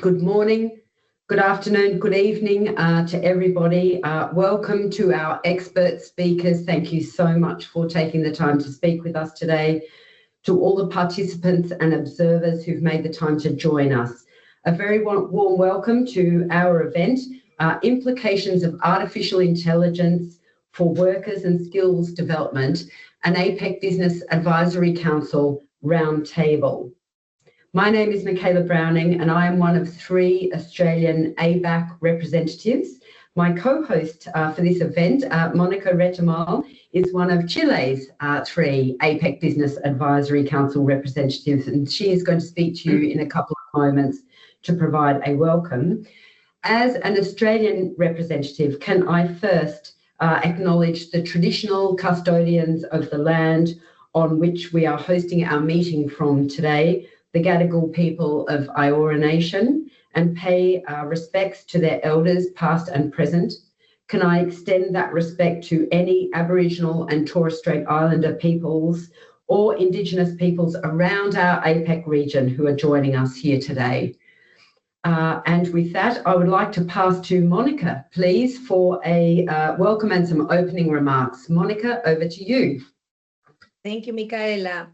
Good morning, good afternoon, good evening to everybody. Welcome to our expert speakers. Thank you so much for taking the time to speak with us today. To all the participants and observers who've made the time to join us. A very warm welcome to our event, Implications of Artificial Intelligence for Workers and Skills Development, an APEC Business Advisory Council Roundtable. My name is Michaela Browning and I am one of 3 Australian ABAC representatives. My co-host for this event, Mónica Retamal, is one of Chile's 3 APEC Business Advisory Council representatives, and she is going to speak to you in a couple of moments to provide a welcome. As an Australian representative, can I first acknowledge the traditional custodians of the land on which we are hosting our meeting from today, the Gadigal people of Eora Nation, and pay respects to their elders past and present. Can I extend that respect to any Aboriginal and Torres Strait Islander peoples or Indigenous peoples around our APEC region who are joining us here today? And with that, I would like to pass to Mónica, please, for a welcome and some opening remarks. Mónica, over to you. Thank you, Michaela.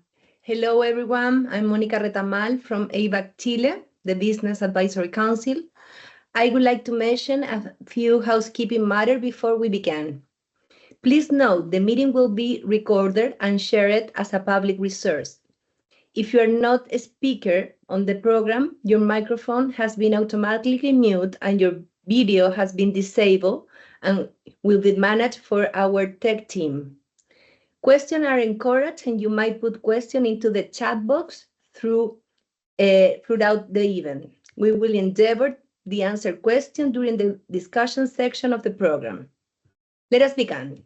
Hello, everyone. I'm Mónica Retamal from ABAC Chile, the Business Advisory Council. I would like to mention a few housekeeping matters before we begin. Please note the meeting will be recorded and shared as a public resource. If you are not a speaker on the program, your microphone has been automatically muted and your video has been disabled and will be managed for our tech team. Questions are encouraged and you might put questions into the chat box throughout the event. We will endeavor to answer questions during the discussion section of the program. Let us begin.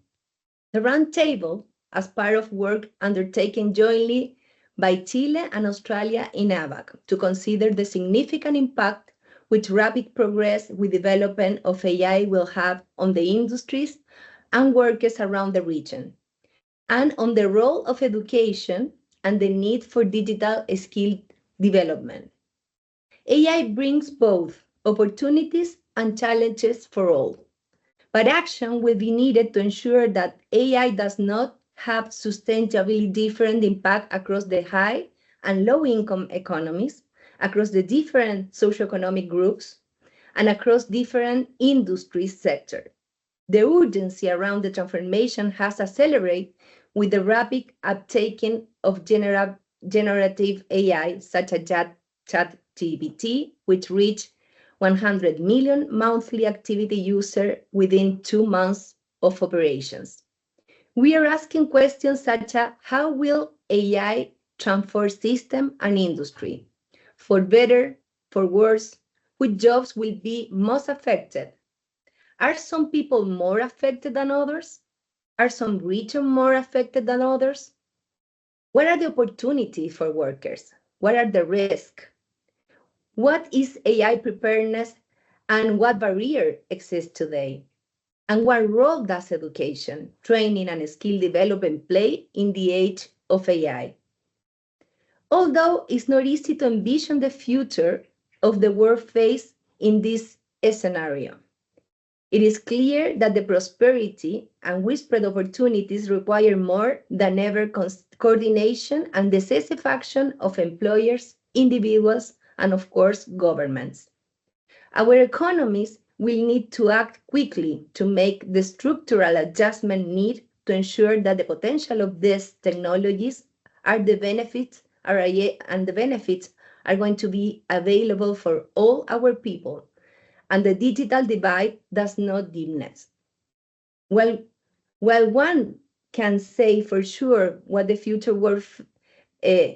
The Roundtable, as part of work undertaken jointly by Chile and Australia in ABAC to consider the significant impact which rapid progress with development of AI will have on the industries and workers around the region, and on the role of education and the need for digital skill development. AI brings both opportunities and challenges for all, but action will be needed to ensure that AI does not have sustainably different impact across the high and low-income economies, across the different socioeconomic groups, and across different industry sectors. The urgency around the transformation has accelerated with the rapid uptaking of generative AI, such as ChatGPT, which reached 100 million monthly activity users within 2 months of operations. We are asking questions such as how will AI transform system and industry? For better, for worse, which jobs will be most affected? Are some people more affected than others? Are some regions more affected than others? What are the opportunities for workers? What are the risks? What is AI preparedness and what barrier exists today? And what role does education, training, and skill development play in the age of AI? Although it's not easy to envision the future of the world faced in this scenario, it is clear that the prosperity and widespread opportunities require more than ever coordination and decisive action of employers, individuals, and of course, governments. Our economies will need to act quickly to make the structural adjustment needed to ensure that the potential of these technologies and the benefits are going to be available for all our people, and the digital divide does not diminish. While one can say for sure what the future world,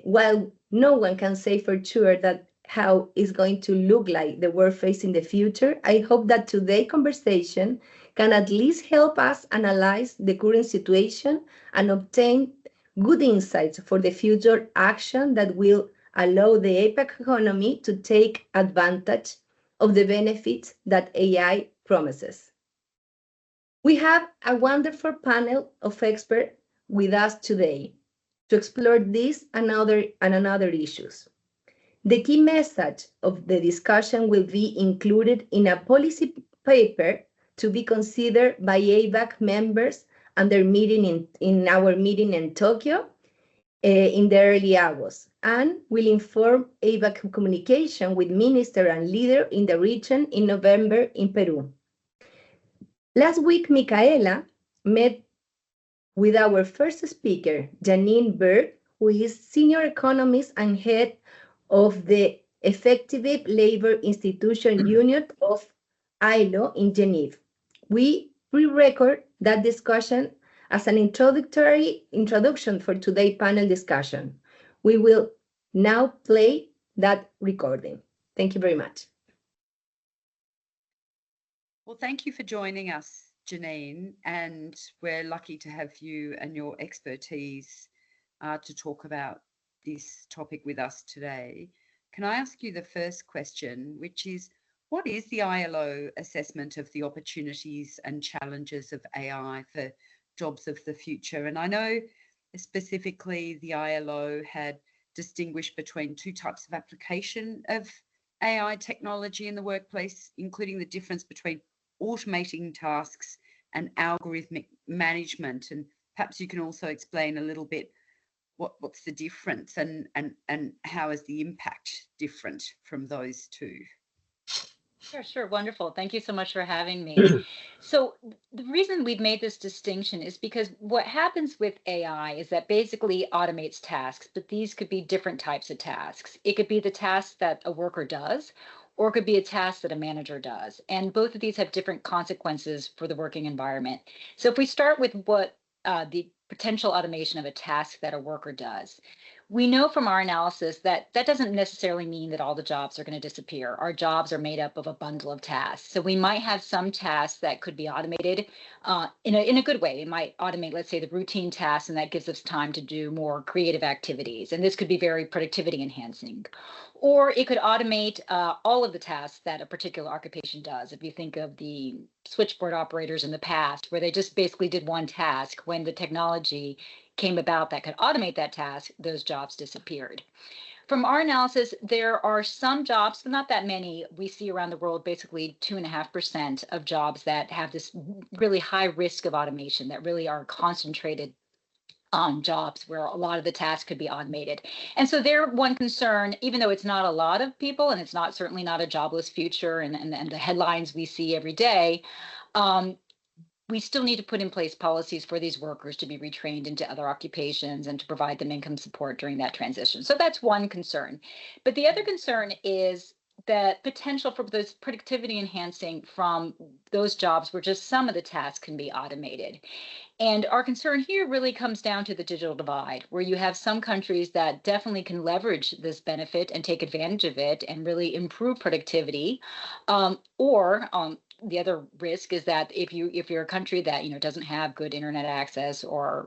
while no one can say for sure that how it's going to look like the world facing the future, I hope that today's conversation can at least help us analyze the current situation and obtain good insights for the future action that will allow the APEC economy to take advantage of the benefits that AI promises. We have a wonderful panel of experts with us today to explore this and other issues. The key message of the discussion will be included in a policy paper to be considered by ABAC members and their meeting in our meeting in Tokyo in the early August, and will inform ABAC communication with minister and leader in the region in November in Peru. Last week, Michaela met with our first speaker, Janine Berg, who is senior economist and head of the Effective Labor Institution Unit of ILO in Geneva. We pre-record that discussion as an introduction for today's panel discussion. We will now play that recording. Thank you very much. Well, thank you for joining us, Janine, and we're lucky to have you and your expertise to talk about this topic with us today. Can I ask you the first question, which is, what is the ILO assessment of the opportunities and challenges of AI for jobs of the future? And I know specifically the ILO had distinguished between two types of application of AI technology in the workplace, including the difference between automating tasks and algorithmic management. And perhaps you can also explain a little bit what's the difference and how is the impact different from those two? Sure. Wonderful. Thank you so much for having me. So the reason we've made this distinction is because what happens with AI is that basically automates tasks, but these could be different types of tasks. It could be the task that a worker does, or it could be a task that a manager does. And both of these have different consequences for the working environment. So if we start with what the potential automation of a task that a worker does, we know from our analysis that that doesn't necessarily mean that all the jobs are going to disappear. Our jobs are made up of a bundle of tasks. So we might have some tasks that could be automated in a good way. It might automate, let's say, the routine tasks, and that gives us time to do more creative activities. And this could be very productivity enhancing. Or it could automate all of the tasks that a particular occupation does. If you think of the switchboard operators in the past, where they just basically did one task, when the technology came about that could automate that task, those jobs disappeared. From our analysis, there are some jobs, but not that many. We see around the world basically 2.5% of jobs that have this really high risk of automation, that really are concentrated on jobs where a lot of the tasks could be automated. And so their one concern, even though it's not a lot of people, and it's not certainly not a jobless future and the headlines we see every day, we still need to put in place policies for these workers to be retrained into other occupations and to provide them income support during that transition. So that's one concern. But the other concern is the potential for those productivity enhancing from those jobs where just some of the tasks can be automated. And our concern here really comes down to the digital divide, where you have some countries that definitely can leverage this benefit and take advantage of it and really improve productivity, the other risk is that if you're a country that doesn't have good internet access or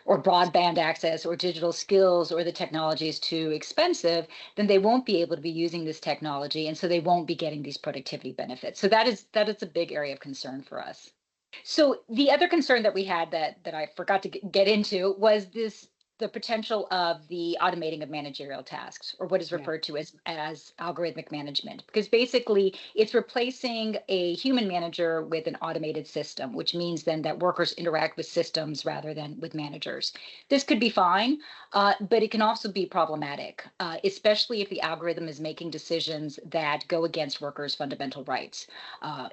broadband access or digital skills, or the technology is too expensive, then they won't be able to be using this technology, and so they won't be getting these productivity benefits. So that is a big area of concern for us. So the other concern that we had that I forgot to get into was the potential of the automating of managerial tasks, or what is referred to as algorithmic management, because basically it's replacing a human manager with an automated system, which means then that workers interact with systems rather than with managers. This could be fine, but it can also be problematic, especially if the algorithm is making decisions that go against workers' fundamental rights.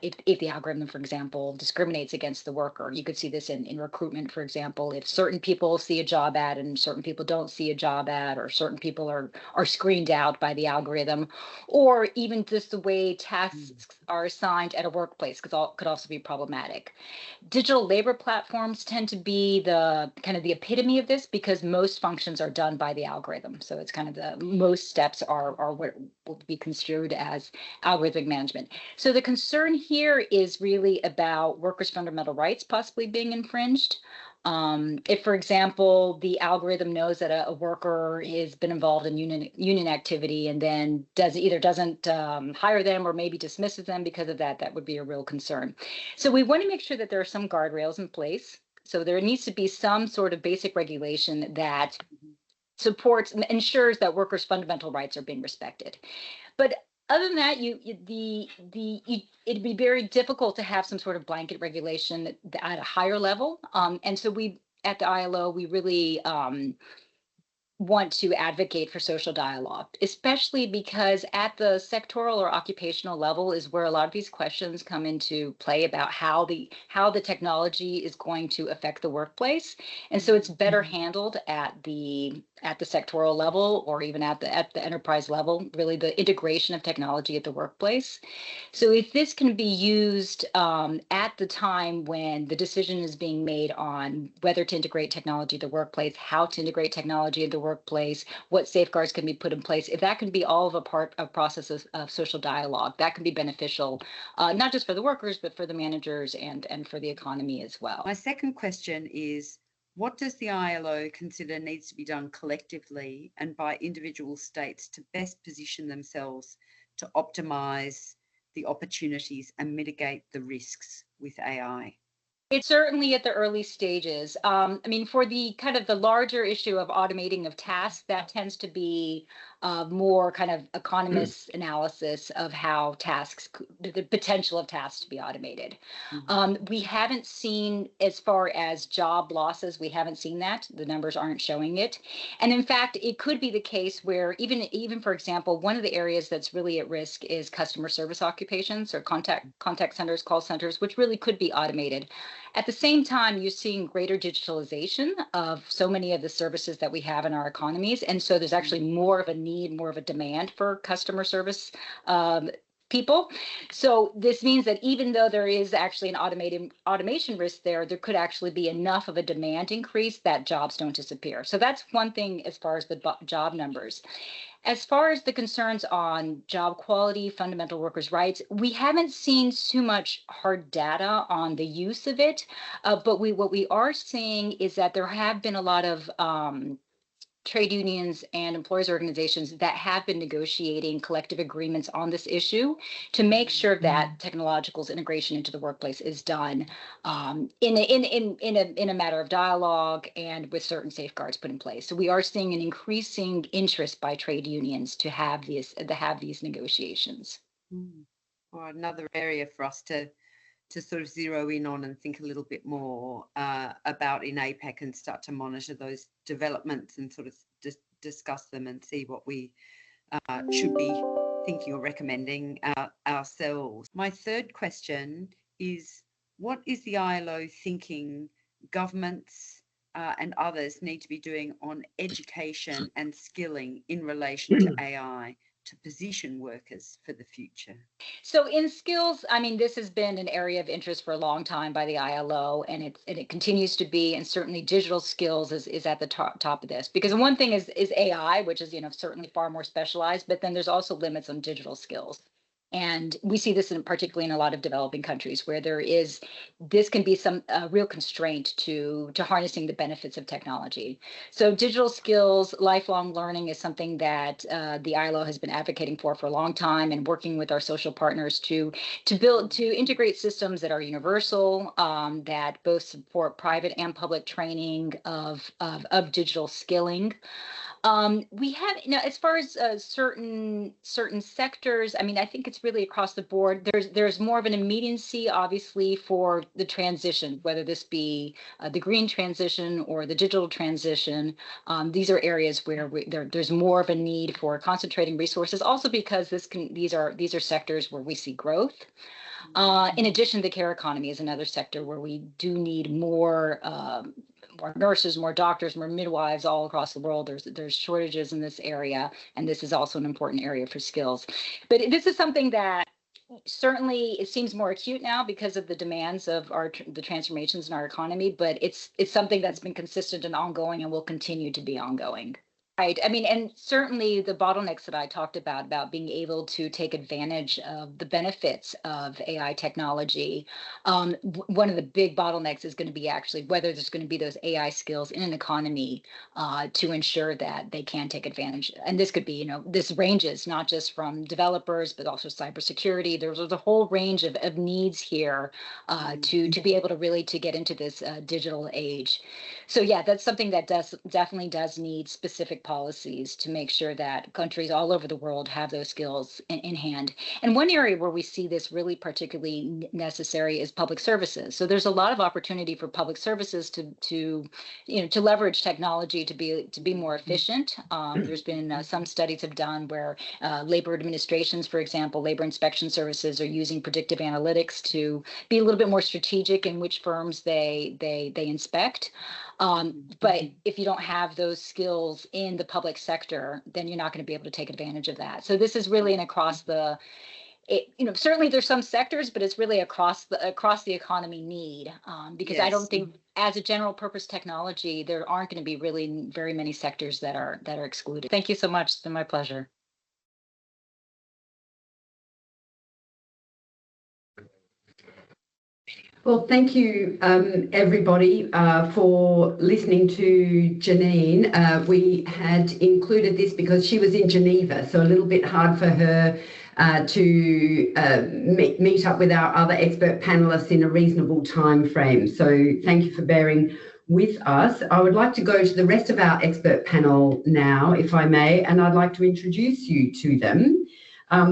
If the algorithm, for example, discriminates against the worker, you could see this in recruitment, for example. If certain people see a job ad and certain people don't see a job ad, or certain people are screened out by the algorithm, or even just the way tasks are assigned at a workplace could also be problematic. Digital labor platforms tend to be the kind of the epitome of this, because most functions are done by the algorithm. So it's kind of most steps are what will be construed as algorithmic management. So the concern here is really about workers' fundamental rights possibly being infringed. If, for example, the algorithm knows that a worker has been involved in union activity and then doesn't hire them, or maybe dismisses them because of that, that would be a real concern. So we want to make sure that there are some guardrails in place. So there needs to be some sort of basic regulation that supports and ensures that workers' fundamental rights are being respected. But other than that, it'd be very difficult to have some sort of blanket regulation at a higher level. And so we at the ILO, we really want to advocate for social dialogue, especially because at the sectoral or occupational level is where a lot of these questions come into play about how the technology is going to affect the workplace. And so it's better handled at the sectoral level, or even at the enterprise level, really the integration of technology at the workplace. So if this can be used at the time when the decision is being made on whether to integrate technology at the workplace, how to integrate technology at the workplace, what safeguards can be put in place, if that can be all of a part of processes of social dialogue, that can be beneficial, not just for the workers, but for the managers and for the economy as well. My second question is, what does the ILO consider needs to be done collectively and by individual states to best position themselves to optimize the opportunities and mitigate the risks with AI? It's certainly at the early stages. I mean, for the kind of the larger issue of automating of tasks, that tends to be more kind of economist analysis of how tasks, the potential of tasks to be automated. We haven't seen, as far as job losses, we haven't seen that. The numbers aren't showing it. And in fact, it could be the case where even for example, one of the areas that's really at risk is customer service occupations or contact centers, call centers, which really could be automated. At the same time, you're seeing greater digitalization of so many of the services that we have in our economies. And so there's actually more of a need, more of a demand for customer service people. So this means that even though there is actually an automation risk there could actually be enough of a demand increase that jobs don't disappear. So that's one thing as far as the job numbers. As far as the concerns on job quality, fundamental workers' rights, we haven't seen too much hard data on the use of it. But what we are seeing is that there have been a lot of trade unions and employers organizations that have been negotiating collective agreements on this issue to make sure that technological integration into the workplace is done in a matter of dialogue and with certain safeguards put in place. So we are seeing an increasing interest by trade unions to have these negotiations. Or another area for us to sort of zero in on and think a little bit more about in APEC and start to monitor those developments and sort of discuss them and see what we should be thinking or recommending ourselves. My third question is, what is the ILO thinking governments and others need to be doing on education and skilling in relation to AI to position workers for the future? So in skills, I mean, this has been an area of interest for a long time by the ILO, and it continues to be, and certainly digital skills is at the top of this, because one thing is AI, which is certainly far more specialized, but then there's also limits on digital skills. And we see this particularly in a lot of developing countries where this can be some real constraint to harnessing the benefits of technology. So digital skills, lifelong learning is something that the ILO has been advocating for a long time, and working with our social partners to integrate systems that are universal, that both support private and public training of digital skilling. We have, as far as certain sectors, I mean, I think it's really across the board. There's more of an immediacy, obviously, for the transition, whether this be the green transition or the digital transition. These are areas where there's more of a need for concentrating resources, also because these are sectors where we see growth. In addition, the care economy is another sector where we do need more nurses, more doctors, more midwives all across the world. There's shortages in this area, and this is also an important area for skills. But this is something that certainly it seems more acute now because of the demands of the transformations in our economy, but it's something that's been consistent and ongoing and will continue to be ongoing. Right. I mean, and certainly the bottlenecks that I talked about being able to take advantage of the benefits of AI technology. One of the big bottlenecks is going to be actually whether there's going to be those AI skills in an economy to ensure that they can take advantage. And this could be, this ranges not just from developers, but also cybersecurity. There's a whole range of needs here to be able to really to get into this digital age. So yeah, that's something that definitely does need specific specific policies to make sure that countries all over the world have those skills in hand. And one area where we see this really particularly necessary is public services. So there's a lot of opportunity for public services to leverage technology to be more efficient. There's been some studies have done where labor administrations, for example, labor inspection services are using predictive analytics to be a little bit more strategic in which firms they inspect. But if you don't have those skills in the public sector, then you're not going to be able to take advantage of that. So this is really an across the, certainly there's some sectors, but it's really across the economy need, because I don't think as a general purpose technology, there aren't going to be really very many sectors that are excluded. Thank you so much. It's been my pleasure. Well, thank you, everybody, for listening to Janine. We had included this because she was in Geneva, so a little bit hard for her to meet up with our other expert panelists in a reasonable time frame. So thank you for bearing with us. I would like to go to the rest of our expert panel now, if I may, and I'd like to introduce you to them.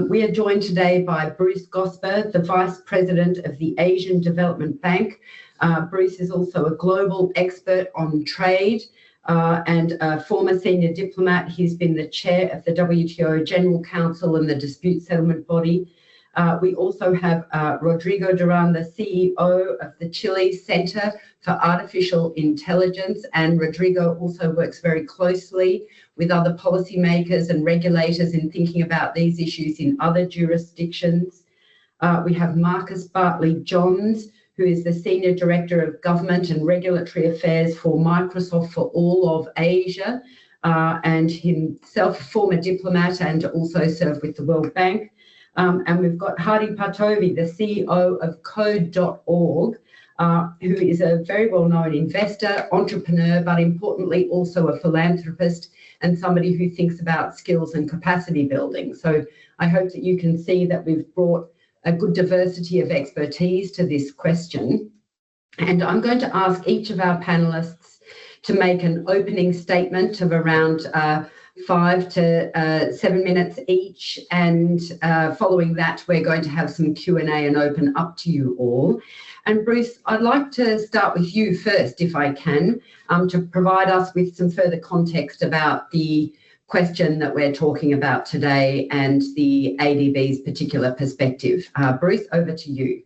We are joined today by Bruce Gosper, the Vice President of the Asian Development Bank. Bruce is also a global expert on trade and a former senior diplomat. He's been the chair of the WTO General Council and the Dispute Settlement Body. We also have Rodrigo Duran, the CEO of the Chile Center for Artificial Intelligence, and Rodrigo also works very closely with other policymakers and regulators in thinking about these issues in other jurisdictions. We have Marcus Bartley-Johns, who is the Senior Director of Government and Regulatory Affairs for Microsoft for all of Asia, and himself a former diplomat and also served with the World Bank. And we've got Hadi Partovi, the CEO of Code.org, who is a very well-known investor, entrepreneur, but importantly also a philanthropist and somebody who thinks about skills and capacity building. So I hope that you can see that we've brought a good diversity of expertise to this question. And I'm going to ask each of our panelists to make an opening statement of around 5 to 7 minutes each, and following that we're going to have some Q&A and open up to you all. And Bruce, I'd like to start with you first, if I can, to provide us with some further context about the question that we're talking about today and the ADB's particular perspective. Bruce, over to you.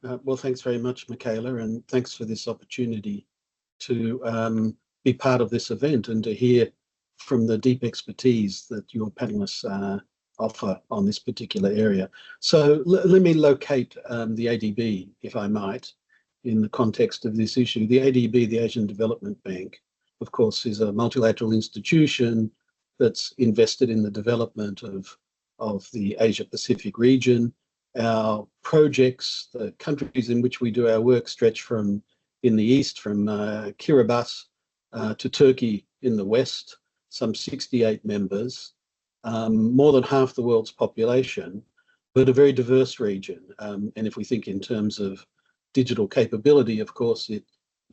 Well, thanks very much, Michaela, and thanks for this opportunity to be part of this event and to hear from the deep expertise that your panelists offer on this particular area. So let me locate the ADB, if I might, in the context of this issue. The ADB, the Asian Development Bank, of course, is a multilateral institution that's invested in the development of the Asia-Pacific region. Our projects, the countries in which we do our work, stretch from in the east, from Kiribati to Turkey in the west, some 68 members, more than half the world's population, but a very diverse region. And if we think in terms of digital capability, of course, it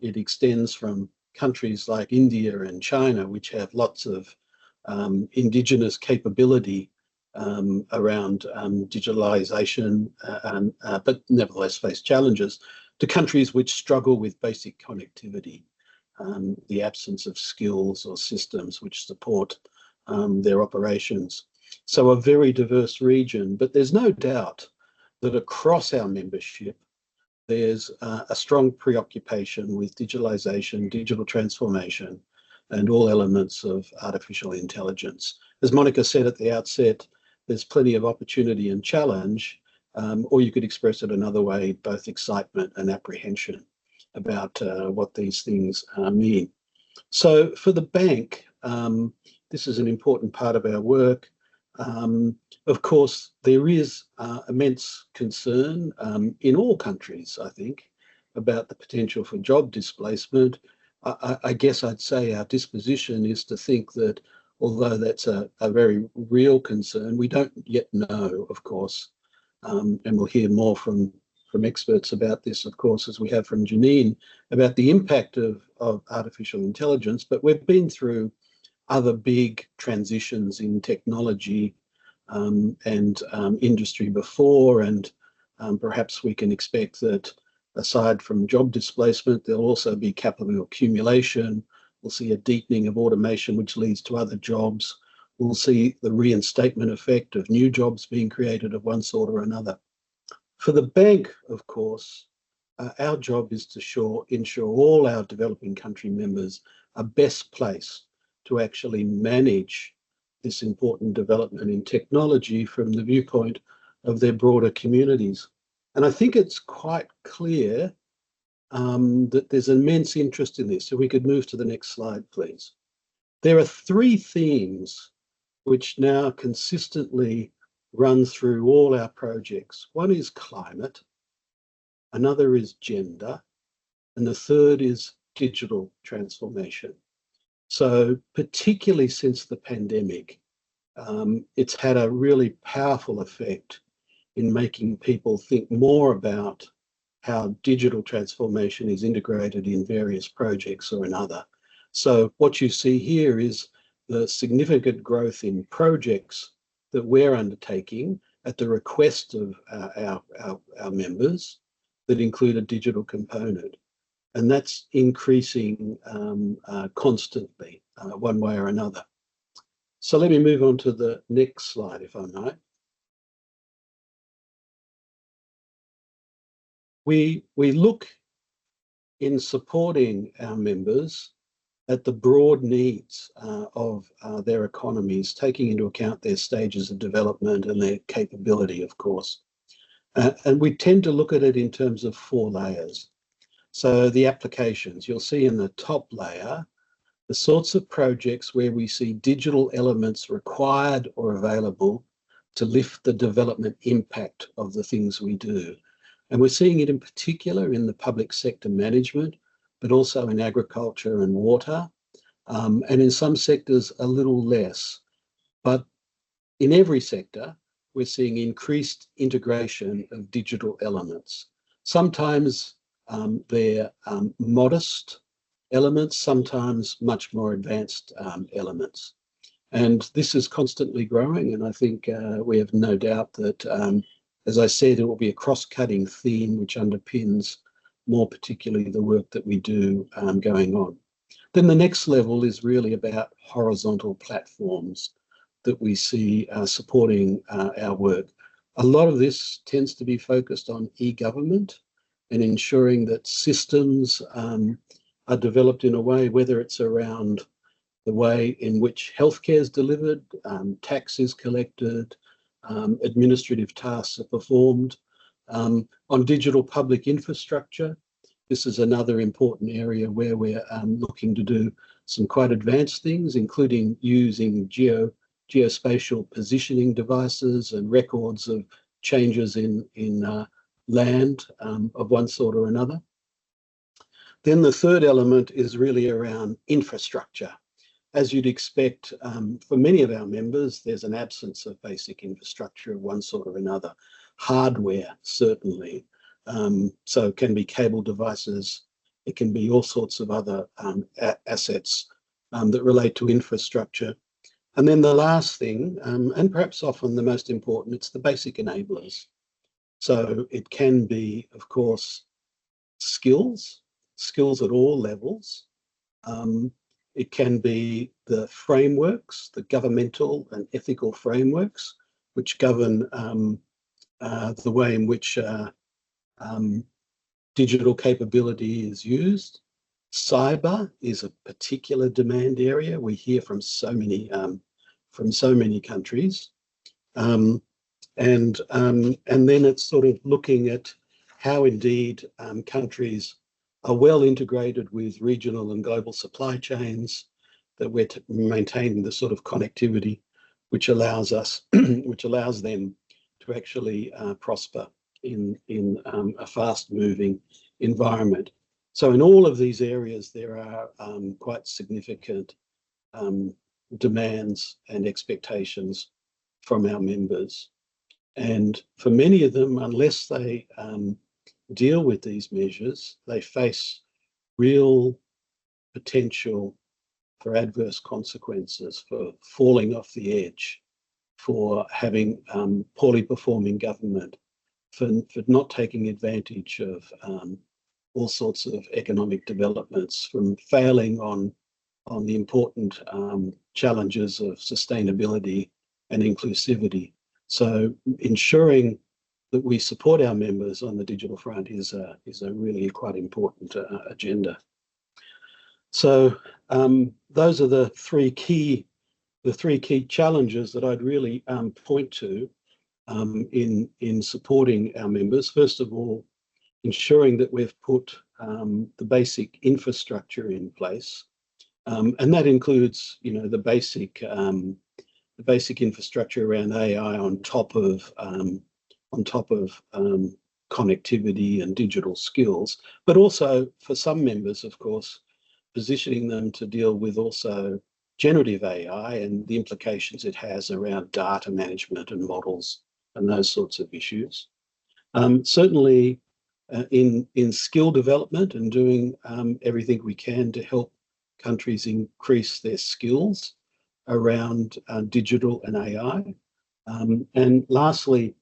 extends from countries like India and China, which have lots of indigenous capability around digitalization, but nevertheless face challenges, to countries which struggle with basic connectivity, the absence of skills or systems which support their operations. So a very diverse region, but there's no doubt that across our membership, there's a strong preoccupation with digitalization, digital transformation, and all elements of artificial intelligence. As Monica said at the outset, there's plenty of opportunity and challenge, or you could express it another way, both excitement and apprehension about what these things mean. So for the bank, this is an important part of our work. Of course, there is immense concern in all countries, I think, about the potential for job displacement. I guess I'd say our disposition is to think that although that's a very real concern, we don't yet know, of course, and we'll hear more from experts about this, of course, as we have from Janine, about the impact of artificial intelligence. But we've been through other big transitions in technology and industry before, and perhaps we can expect that aside from job displacement, there'll also be capital accumulation. We'll see a deepening of automation, which leads to other jobs. We'll see the reinstatement effect of new jobs being created of one sort or another. For the bank, of course, our job is to ensure all our developing country members are best placed to actually manage this important development in technology from the viewpoint of their broader communities. And I think it's quite clear that there's immense interest in this. So we could move to the next slide, please. There are three themes which now consistently run through all our projects. One is climate, another is gender, and the third is digital transformation. So particularly since the pandemic, it's had a really powerful effect in making people think more about how digital transformation is integrated in various projects or another. So what you see here is the significant growth in projects that we're undertaking at the request of our members that include a digital component. And that's increasing constantly, one way or another. So let me move on to the next slide, if I might. We look in supporting our members at the broad needs of their economies, taking into account their stages of development and their capability, of course. And we tend to look at it in terms of 4 layers. So the applications, you'll see in the top layer, the sorts of projects where we see digital elements required or available to lift the development impact of the things we do. And we're seeing it in particular in the public sector management, but also in agriculture and water, and in some sectors a little less. But in every sector, we're seeing increased integration of digital elements. Sometimes they're modest elements, sometimes much more advanced elements. And this is constantly growing, and I think we have no doubt that, as I said, it will be a cross-cutting theme which underpins more particularly the work that we do going on. Then the next level is really about horizontal platforms that we see supporting our work. A lot of this tends to be focused on e-government and ensuring that systems are developed in a way, whether it's around the way in which healthcare is delivered, tax is collected, administrative tasks are performed. On digital public infrastructure, this is another important area where we're looking to do some quite advanced things, including using geospatial positioning devices and records of changes in land of one sort or another. Then the third element is really around infrastructure. As you'd expect, for many of our members, there's an absence of basic infrastructure of one sort or another. Hardware, certainly. So it can be cable devices. It can be all sorts of other assets that relate to infrastructure. And then the last thing, and perhaps often the most important, it's the basic enablers. So it can be, of course, skills at all levels. It can be the frameworks, the governmental and ethical frameworks, which govern the way in which digital capability is used. Cyber is a particular demand area. We hear from so many countries, and then it's sort of looking at how indeed countries are well integrated with regional and global supply chains, that we're maintaining the sort of connectivity which allows them to actually prosper in a fast-moving environment. So in all of these areas, there are quite significant demands and expectations from our members. And for many of them, unless they deal with these measures, they face real potential for adverse consequences, for falling off the edge, for having poorly performing government, for not taking advantage of all sorts of economic developments, from failing on the important challenges of sustainability and inclusivity. So ensuring that we support our members on the digital front is a really quite important agenda. So those are the three key challenges that I'd really point to in supporting our members. First of all, ensuring that we've put the basic infrastructure in place, and that includes, the basic infrastructure around AI on top of connectivity and digital skills, but also for some members, of course, positioning them to deal with also generative AI and the implications it has around data management and models and those sorts of issues. Certainly in skill development and doing everything we can to help countries increase their skills around digital and AI. And lastly,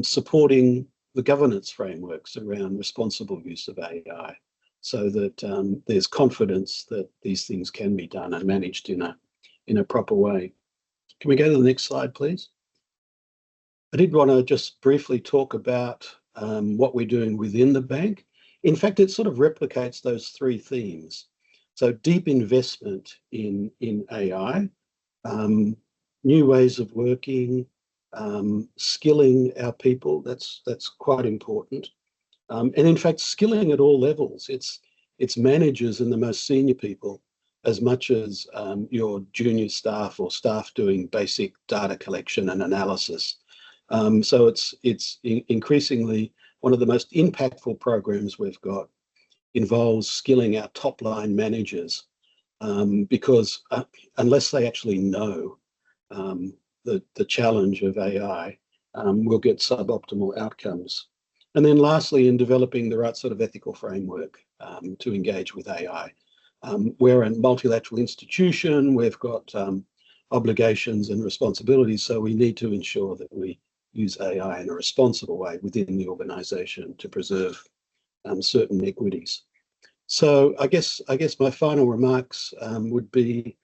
supporting the governance frameworks around responsible use of AI, so that there's confidence that these things can be done and managed in a proper way. Can we go to the next slide, please? I did want to just briefly talk about what we're doing within the bank. In fact, it sort of replicates those three themes. So deep investment in AI, new ways of working, skilling our people, that's quite important. And in fact, skilling at all levels. It's managers and the most senior people as much as your junior staff or staff doing basic data collection and analysis. So it's increasingly one of the most impactful programs we've got involves skilling our top line managers, because unless they actually know the challenge of AI, we'll get suboptimal outcomes. And then lastly, in developing the right sort of ethical framework to engage with AI. We're a multilateral institution, we've got obligations and responsibilities, so we need to ensure that we use AI in a responsible way within the organisation to preserve certain equities. So I guess my final remarks would be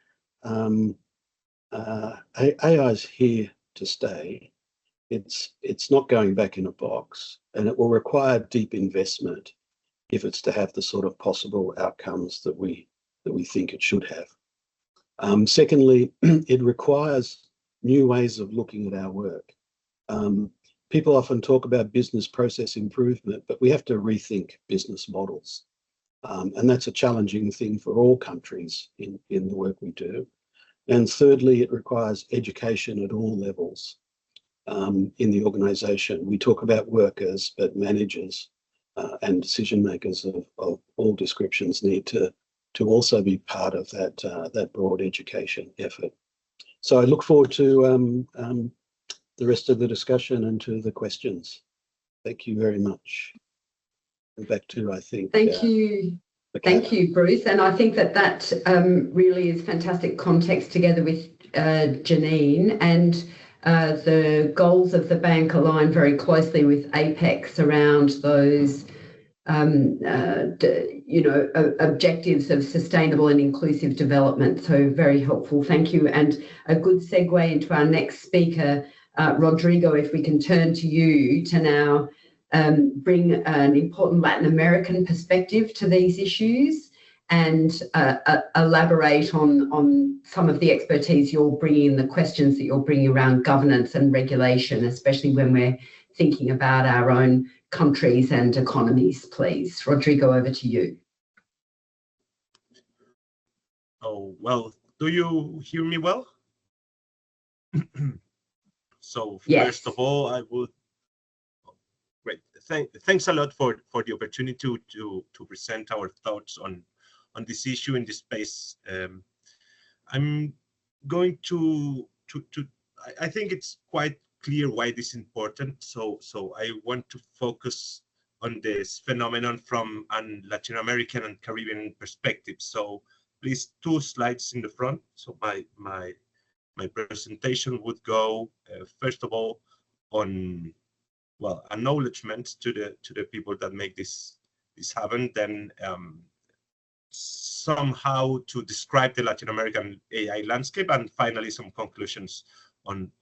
AI is here to stay. It's not going back in a box, and it will require deep investment if it's to have the sort of possible outcomes that we think it should have. Secondly, it requires new ways of looking at our work. People often talk about business process improvement, but we have to rethink business models. And that's a challenging thing for all countries in the work we do. And thirdly, it requires education at all levels in the organisation. We talk about workers, but managers and decision makers of all descriptions need to also be part of that broad education effort. So I look forward to the rest of the discussion and to the questions. Thank you very much. And back to, I think. Thank you. Michaela. Thank you, Bruce. And I think that really is fantastic context together with Janine, and the goals of the bank align very closely with APEC's around those objectives of sustainable and inclusive development. So very helpful. Thank you. And a good segue into our next speaker, Rodrigo, if we can turn to you to now bring an important Latin American perspective to these issues and elaborate on some of the expertise you're bringing, the questions that you're bringing around governance and regulation, especially when we're thinking about our own countries and economies, please. Rodrigo, over to you. Oh, well, do you hear me well? So yes. First of all, I would thanks a lot for the opportunity to present our thoughts on this issue in this space. I'm going to I think it's quite clear why this is important. So I want to focus on this phenomenon from a Latin American and Caribbean perspective. So please 2 slides in the front. So my presentation would go first of all on, well, acknowledgement to the people that make this happen, then somehow to describe the Latin American AI landscape, and finally some conclusions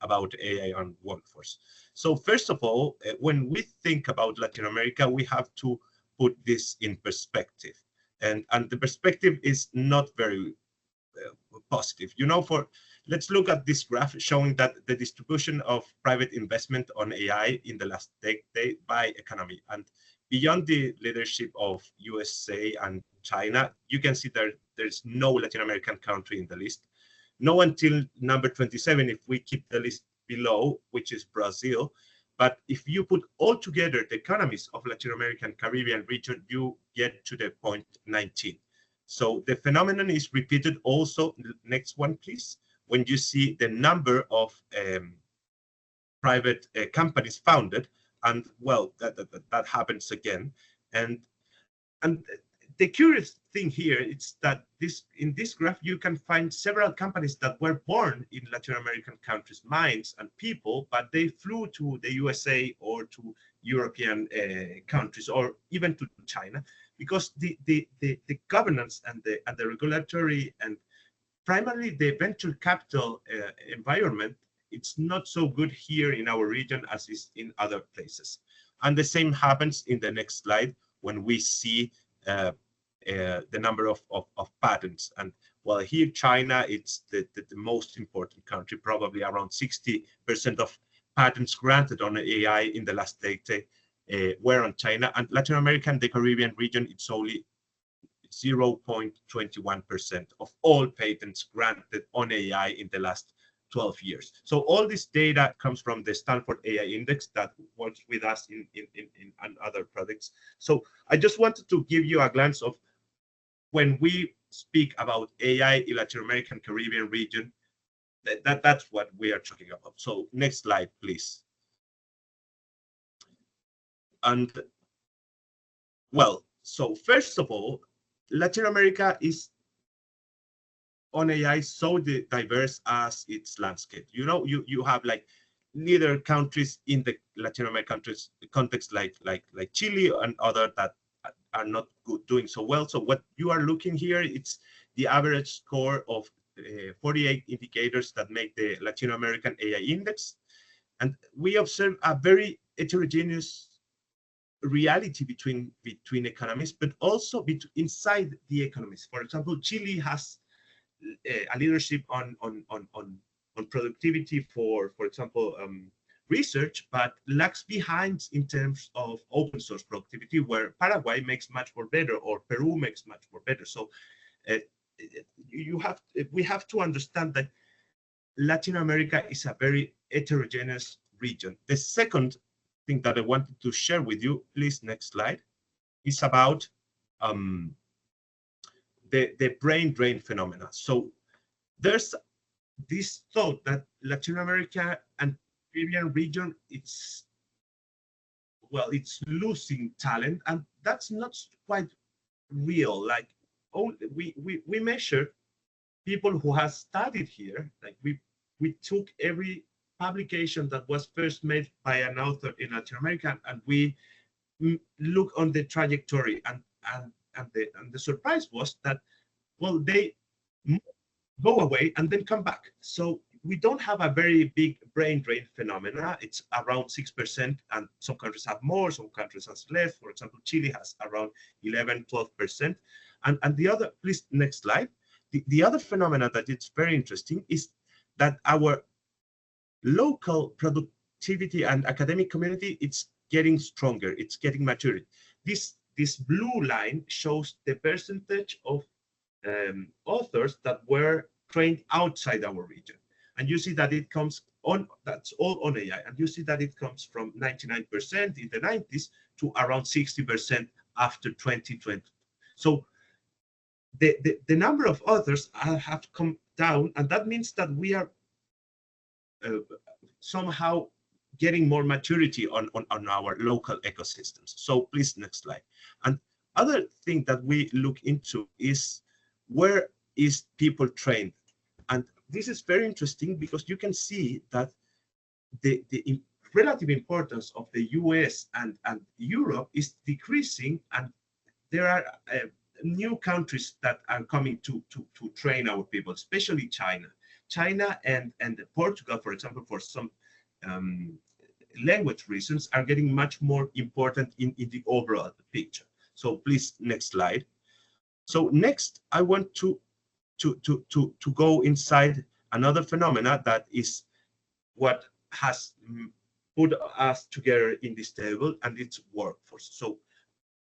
about AI and workforce. So first of all, when we think about Latin America, we have to put this in perspective, and the perspective is not very positive. You know, let's look at this graph showing that the distribution of private investment on AI in the last decade by economy, and beyond the leadership of USA and China, you can see there's no Latin American country in the list. No until number 27, if we keep the list below, which is Brazil. But if you put all together the economies of Latin American Caribbean region, you get to the point 19. So the phenomenon is repeated also, next one please, when you see the number of private companies founded, and well, that happens again. And the curious thing here is that in this graph you can find several companies that were born in Latin American countries' minds and people, but they flew to the USA or to European countries or even to China, because the governance and the regulatory and primarily the venture capital environment, it's not so good here in our region as is in other places. And the same happens in the next slide when we see the number of patents. And well, here China, it's the most important country, probably around 60% of patents granted on AI in the last decade were on China. And Latin America and the Caribbean region, it's only 0.21% of all patents granted on AI in the last 12 years. So all this data comes from the Stanford AI Index that works with us in other products. So I just wanted to give you a glance of when we speak about AI in Latin American Caribbean region, that's what we are talking about. So next slide, please. And well, so first of all, Latin America is on AI so diverse as its landscape. You know, you have like leader countries in the Latin American countries context like Chile and other that are not doing so well. So what you are looking here, it's the average score of 48 indicators that make the Latin American AI Index. And we observe a very heterogeneous reality between economies, but also inside the economies. For example, Chile has a leadership on productivity for example, research, but lags behind in terms of open source productivity, where Paraguay makes much more better or Peru makes much more better. So we have to understand that Latin America is a very heterogeneous region. The second thing that I wanted to share with you, please next slide, is about the brain drain phenomena. So there's this thought that Latin America and Caribbean region, it's losing talent, and that's not quite real. Like, we measure people who have studied here. Like we took every publication that was first made by an author in Latin America, and we look on the trajectory, and the surprise was that, well, they go away and then come back. So we don't have a very big brain drain phenomena. It's around 6%, and some countries have more, some countries have less. For example, Chile has around 11-12%. And the other, please next slide. The other phenomena that is very interesting is that our local productivity and academic community, it's getting stronger, it's getting mature. This blue line shows the percentage of authors that were trained outside our region, and you see that it comes on, that's all on AI, and you see that it comes from 99% in the 90s to around 60% after 2020. So the number of authors have come down, and that means that we are somehow getting more maturity on our local ecosystems. So please next slide. And other thing that we look into is where is people trained. And this is very interesting because you can see that the relative importance of the US and Europe is decreasing, and there are new countries that are coming to train our people, especially China and Portugal, for example, for some language reasons, are getting much more important in the overall picture. So please, next slide. So next, I want to go inside another phenomena that is what has put us together in this table, and it's workforce. So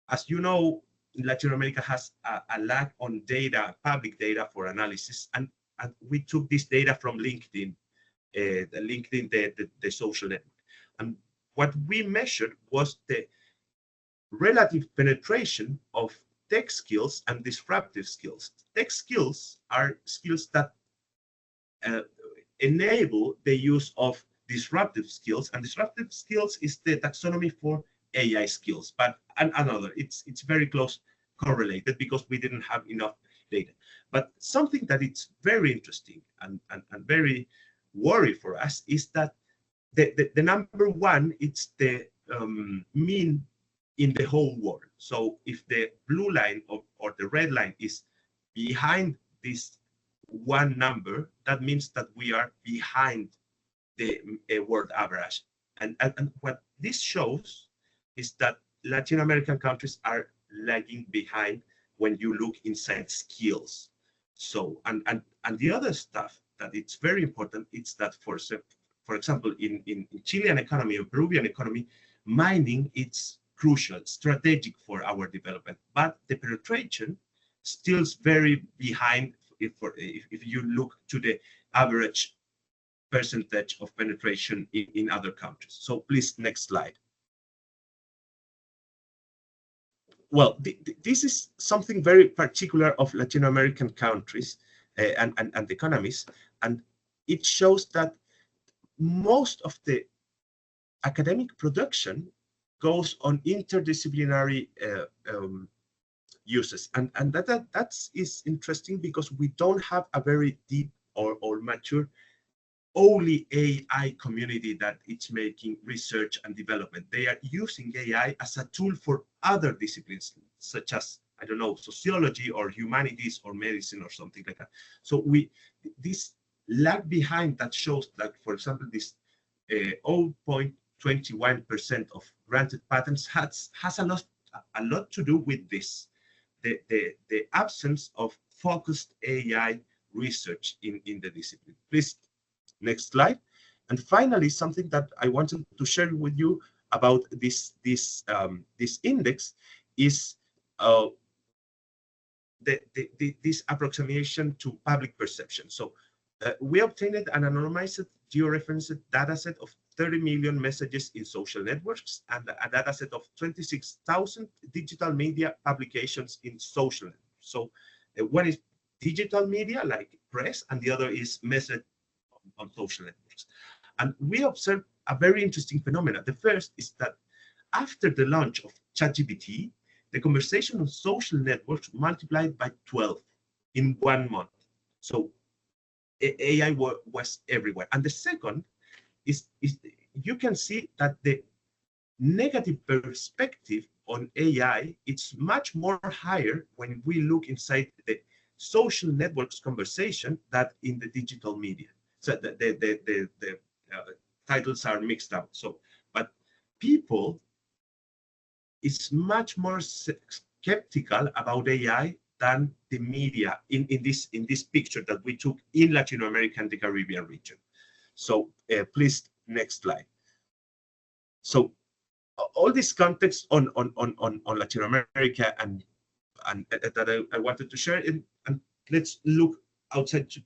as you know, Latin America has a lack on data, public data for analysis, and we took this data from LinkedIn, the social network. And what we measured was the relative penetration of tech skills and disruptive skills. Tech skills are skills that enable the use of disruptive skills, and disruptive skills is the taxonomy for AI skills, but another, it's very close correlated because we didn't have enough data. But something that it's very interesting and very worry for us is that the number one, it's the mean in the whole world. So if the blue line or the red line is behind this one number, that means that we are behind the world average. And what this shows is that Latin American countries are lagging behind when you look inside skills. So, and the other stuff that it's very important, it's that for example, in Chilean economy or Peruvian economy, mining, it's crucial, strategic for our development, but the penetration still is very behind if you look to the average percentage of penetration in other countries. So please, next slide. Well, this is something very particular of Latin American countries and economies, and it shows that most of the academic production goes on interdisciplinary uses, and that is interesting because we don't have a very deep or mature only AI community that it's making research and development. They are using AI as a tool for other disciplines, such as, I don't know, sociology or humanities or medicine or something like that. So this lag behind that shows that, for example, this 0.21% of granted patents has a lot to do with this, the absence of focused AI research in the discipline. Please, next slide. And finally, something that I wanted to share with you about this index is this approximation to public perception. So we obtained an anonymized georeferenced data set of 30 million messages in social networks and a data set of 26,000 digital media publications in social networks. So one is digital media like press, and the other is message on social networks. And we observed a very interesting phenomenon. The first is that after the launch of ChatGPT, the conversation on social networks multiplied by 12 in 1 month. So AI was everywhere. And the second is you can see that the negative perspective on AI, it's much more higher when we look inside the social networks conversation than in the digital media. So the titles are mixed up. So, but people is much more skeptical about AI than the media in this picture that we took in Latin America and the Caribbean region. So please, next slide. So all this context on Latin America and that I wanted to share, and let's look outside to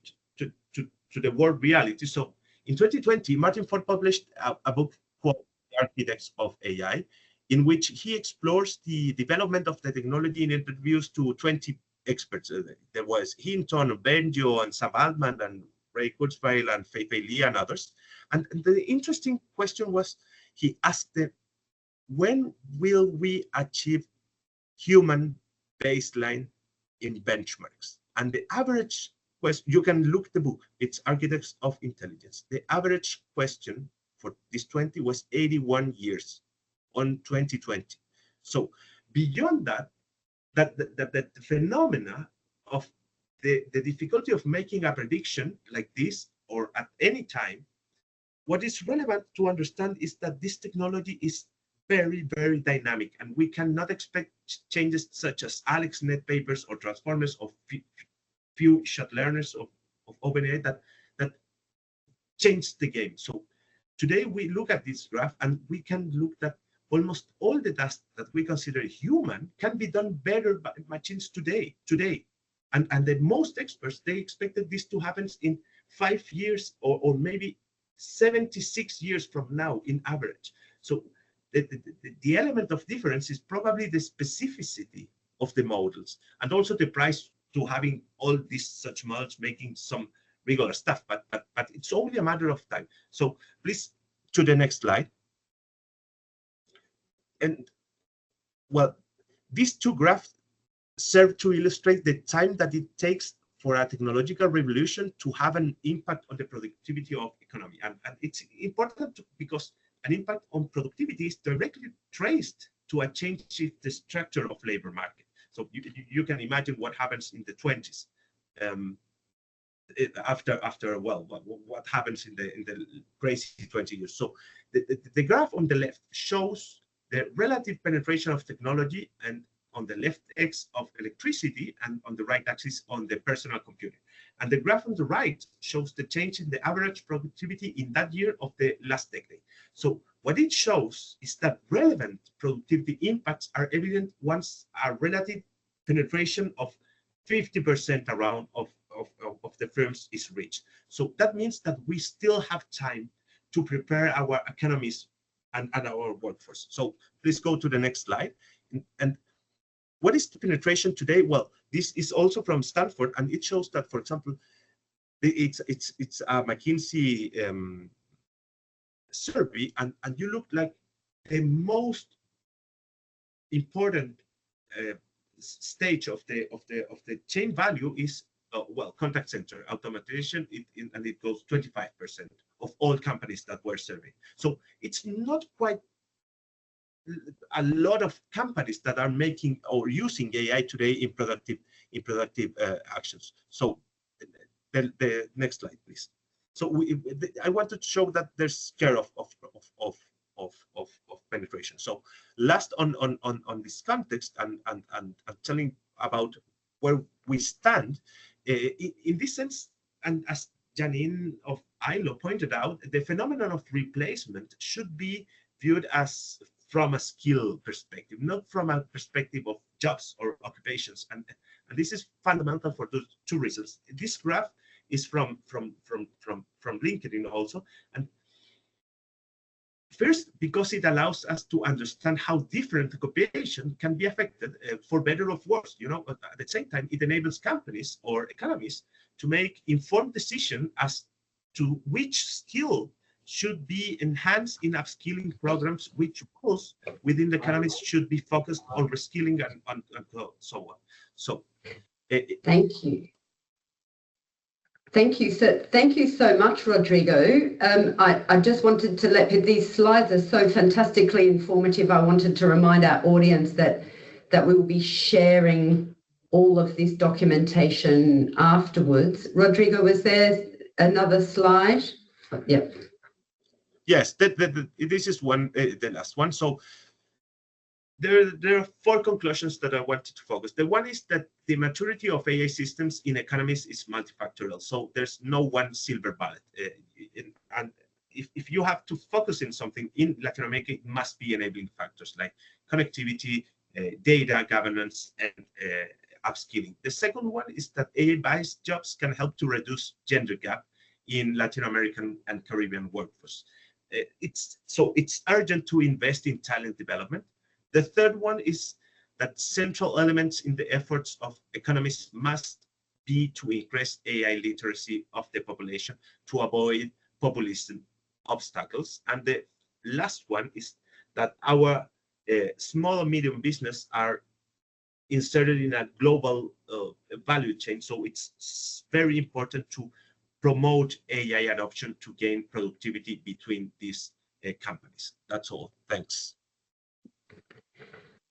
the world reality. So in 2020, Martin Ford published a book called The Architects of AI, in which he explores the development of the technology in interviews to 20 experts. There was Hinton, Benjo, and Sam Altman, and Ray Kurzweil, and Fei Li, and others. And the interesting question was, he asked them, when will we achieve human baseline in benchmarks? And the average question, you can look the book, it's Architects of Intelligence. The average question for this 20 was 81 years on 2020. So beyond that, the phenomena of the difficulty of making a prediction like this or at any time, what is relevant to understand is that this technology is very, very dynamic, and we cannot expect changes such as AlexNet papers or transformers or few shot learners of OpenAI that changed the game. So today we look at this graph and we can look that almost all the tasks that we consider human can be done better by machines today. And the most experts, they expected this to happen in 5 years or maybe 76 years from now in average. So the element of difference is probably the specificity of the models and also the price to having all these such models making some regular stuff, but it's only a matter of time. So please to the next slide. And well, these two graphs serve to illustrate the time that it takes for a technological revolution to have an impact on the productivity of economy. And it's important because an impact on productivity is directly traced to a change in the structure of labor market. So you can imagine what happens in the 20s after well, what happens in the crazy 20 years. So the graph on the left shows the relative penetration of technology, and on the left X of electricity, and on the right axis on the personal computing. And the graph on the right shows the change in the average productivity in that year of the last decade. So what it shows is that relevant productivity impacts are evident once a relative penetration of 50% around of the firms is reached. So that means that we still have time to prepare our economies and our workforce. So please go to the next slide. And what is the penetration today? Well, this is also from Stanford, and it shows that, for example, it's a McKinsey survey, and you look like the most important stage of the chain value is well, contact center automation, and it goes 25% of all companies that were surveyed. So it's not quite a lot of companies that are making or using AI today in productive actions. So the next slide, please. So I want to show that there's scale of penetration. So last on this context and telling about where we stand in this sense, and as Janine of ILO pointed out, the phenomenon of replacement should be viewed as from a skill perspective, not from a perspective of jobs or occupations. And this is fundamental for those two reasons. This graph is from LinkedIn also. And first, because it allows us to understand how different occupation can be affected for better or worse. You know, at the same time, it enables companies or economies to make informed decisions as to which skill should be enhanced in upskilling programs, which roles within the economies should be focused on reskilling and so on. So, thank you. Thank you. So thank you so much, Rodrigo. I just wanted to let these slides are so fantastically informative. I wanted to remind our audience that we will be sharing all of this documentation afterwards. Rodrigo, was there another slide? Yep. Yes, this is one, the last one. So there are four conclusions that I wanted to focus. The one is that the maturity of AI systems in economies is multifactorial. So there's no one silver bullet. And if you have to focus in something in Latin America, it must be enabling factors like connectivity, data governance, and upskilling. The second one is that AI-based jobs can help to reduce gender gap in Latin American and Caribbean workforce. It's urgent to invest in talent development. The third one is that central elements in the efforts of economists must be to increase AI literacy of the population to avoid populist obstacles. And the last one is that our small and medium business are inserted in a global value chain. So it's very important to promote AI adoption to gain productivity between these companies. That's all. Thanks.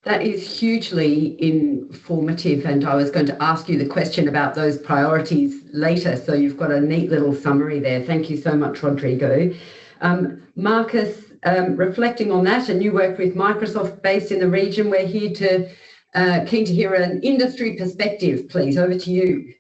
That is hugely informative, and I was going to ask you the question about those priorities later, so you've got a neat little summary there. Thank you so much, Rodrigo. Marcus, reflecting on that, and you work with Microsoft based in the region, we're here keen to hear an industry perspective, please. Over to you.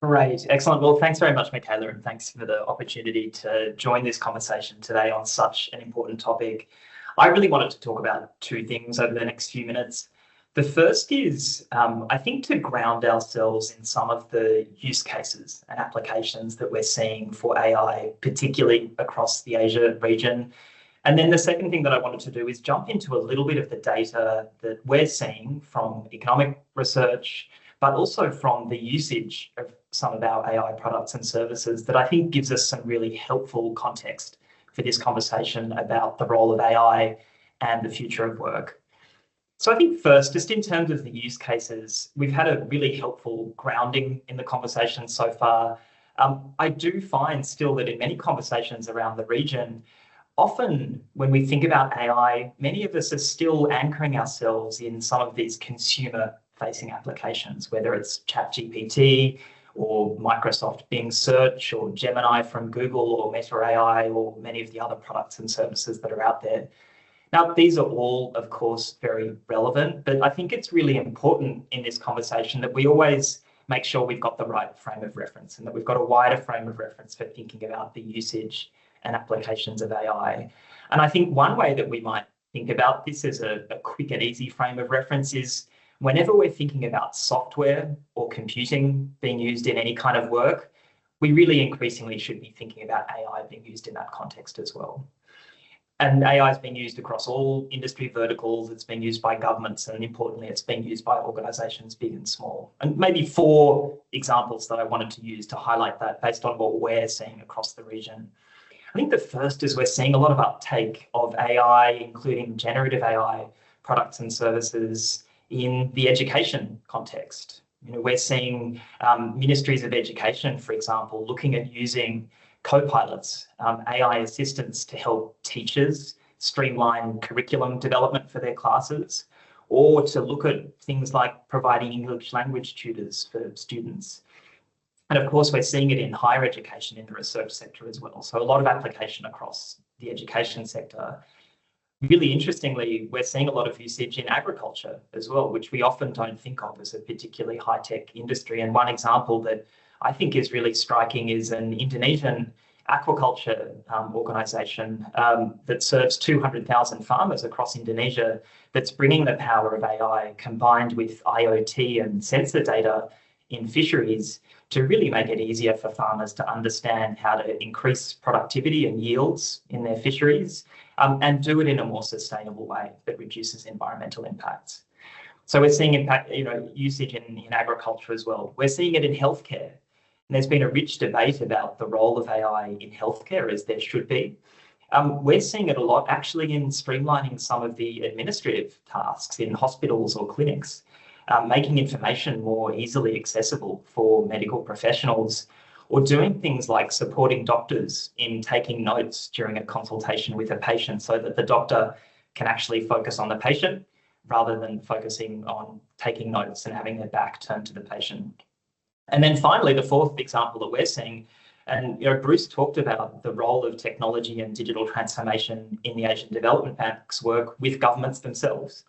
Great, excellent. Well, thanks very much, Michaela, and thanks for the opportunity to join this conversation today on such an important topic. I really wanted to talk about two things over the next few minutes. The first is, I think, to ground ourselves in some of the use cases and applications that we're seeing for AI, particularly across the Asia region. And then the second thing that I wanted to do is jump into a little bit of the data that we're seeing from economic research, but also from the usage of some of our AI products and services that I think gives us some really helpful context for this conversation about the role of AI and the future of work. So I think first, just in terms of the use cases, we've had a really helpful grounding in the conversation so far. I do find still that in many conversations around the region, often when we think about AI, many of us are still anchoring ourselves in some of these consumer-facing applications, whether it's ChatGPT or Microsoft Bing Search or Gemini from Google or Meta AI or many of the other products and services that are out there. Now, these are all, of course, very relevant, but I think it's really important in this conversation that we always make sure we've got the right frame of reference and that we've got a wider frame of reference for thinking about the usage and applications of AI. And I think one way that we might think about this as a quick and easy frame of reference is whenever we're thinking about software or computing being used in any kind of work, we really increasingly should be thinking about AI being used in that context as well. And AI is being used across all industry verticals. It's being used by governments, and importantly, it's being used by organizations big and small. And maybe 4 examples that I wanted to use to highlight that based on what we're seeing across the region. I think the first is we're seeing a lot of uptake of AI, including generative AI products and services in the education context. You know, we're seeing ministries of education, for example, looking at using co-pilots, AI assistants to help teachers streamline curriculum development for their classes, or to look at things like providing English language tutors for students. And of course, we're seeing it in higher education in the research sector as well. So a lot of application across the education sector. Really interestingly, we're seeing a lot of usage in agriculture as well, which we often don't think of as a particularly high-tech industry. And one example that I think is really striking is an Indonesian aquaculture organisation that serves 200,000 farmers across Indonesia that's bringing the power of AI combined with IoT and sensor data in fisheries to really make it easier for farmers to understand how to increase productivity and yields in their fisheries and do it in a more sustainable way that reduces environmental impacts. So we're seeing usage in agriculture as well. We're seeing it in healthcare. And there's been a rich debate about the role of AI in healthcare, as there should be. We're seeing it a lot actually in streamlining some of the administrative tasks in hospitals or clinics, making information more easily accessible for medical professionals, or doing things like supporting doctors in taking notes during a consultation with a patient so that the doctor can actually focus on the patient rather than focusing on taking notes and having their back turned to the patient. And then finally, the 4th example that we're seeing, and Bruce talked about the role of technology and digital transformation in the Asian Development Bank's work with governments themselves.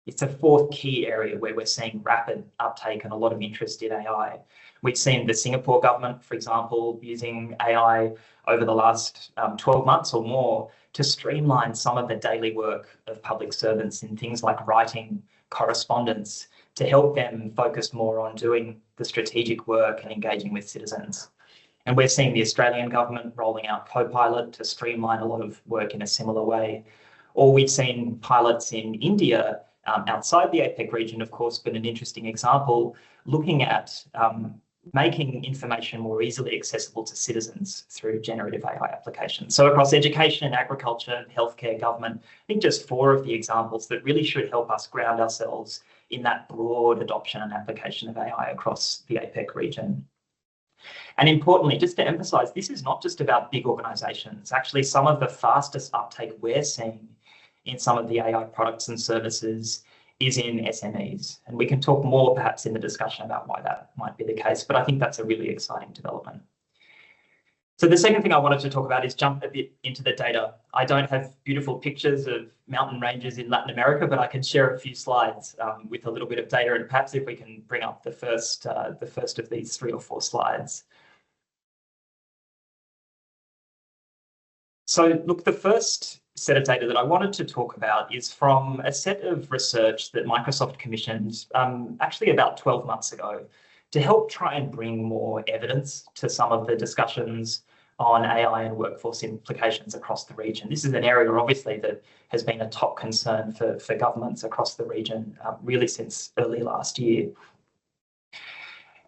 It's a 4th key area where we're seeing rapid uptake and a lot of interest in AI. We've seen the Singapore government, for example, using AI over the last 12 months or more to streamline some of the daily work of public servants in things like writing correspondence to help them focus more on doing the strategic work and engaging with citizens. And we're seeing the Australian government rolling out Copilot to streamline a lot of work in a similar way. Or we've seen pilots in India, outside the APEC region, of course, but an interesting example, looking at making information more easily accessible to citizens through generative AI applications. So across education, agriculture, healthcare, government, I think just 4 of the examples that really should help us ground ourselves in that broad adoption and application of AI across the APEC region. And importantly, just to emphasize, this is not just about big organizations. Actually, some of the fastest uptake we're seeing in some of the AI products and services is in SMEs. And we can talk more perhaps in the discussion about why that might be the case, but I think that's a really exciting development. So the second thing I wanted to talk about is jump a bit into the data. I don't have beautiful pictures of mountain ranges in Latin America, but I can share a few slides with a little bit of data, and perhaps if we can bring up the first of these 3 or 4 slides. So look, the first set of data that I wanted to talk about is from a set of research that Microsoft commissioned actually about 12 months ago to help try and bring more evidence to some of the discussions on AI and workforce implications across the region. This is an area, obviously, that has been a top concern for governments across the region, really since early last year.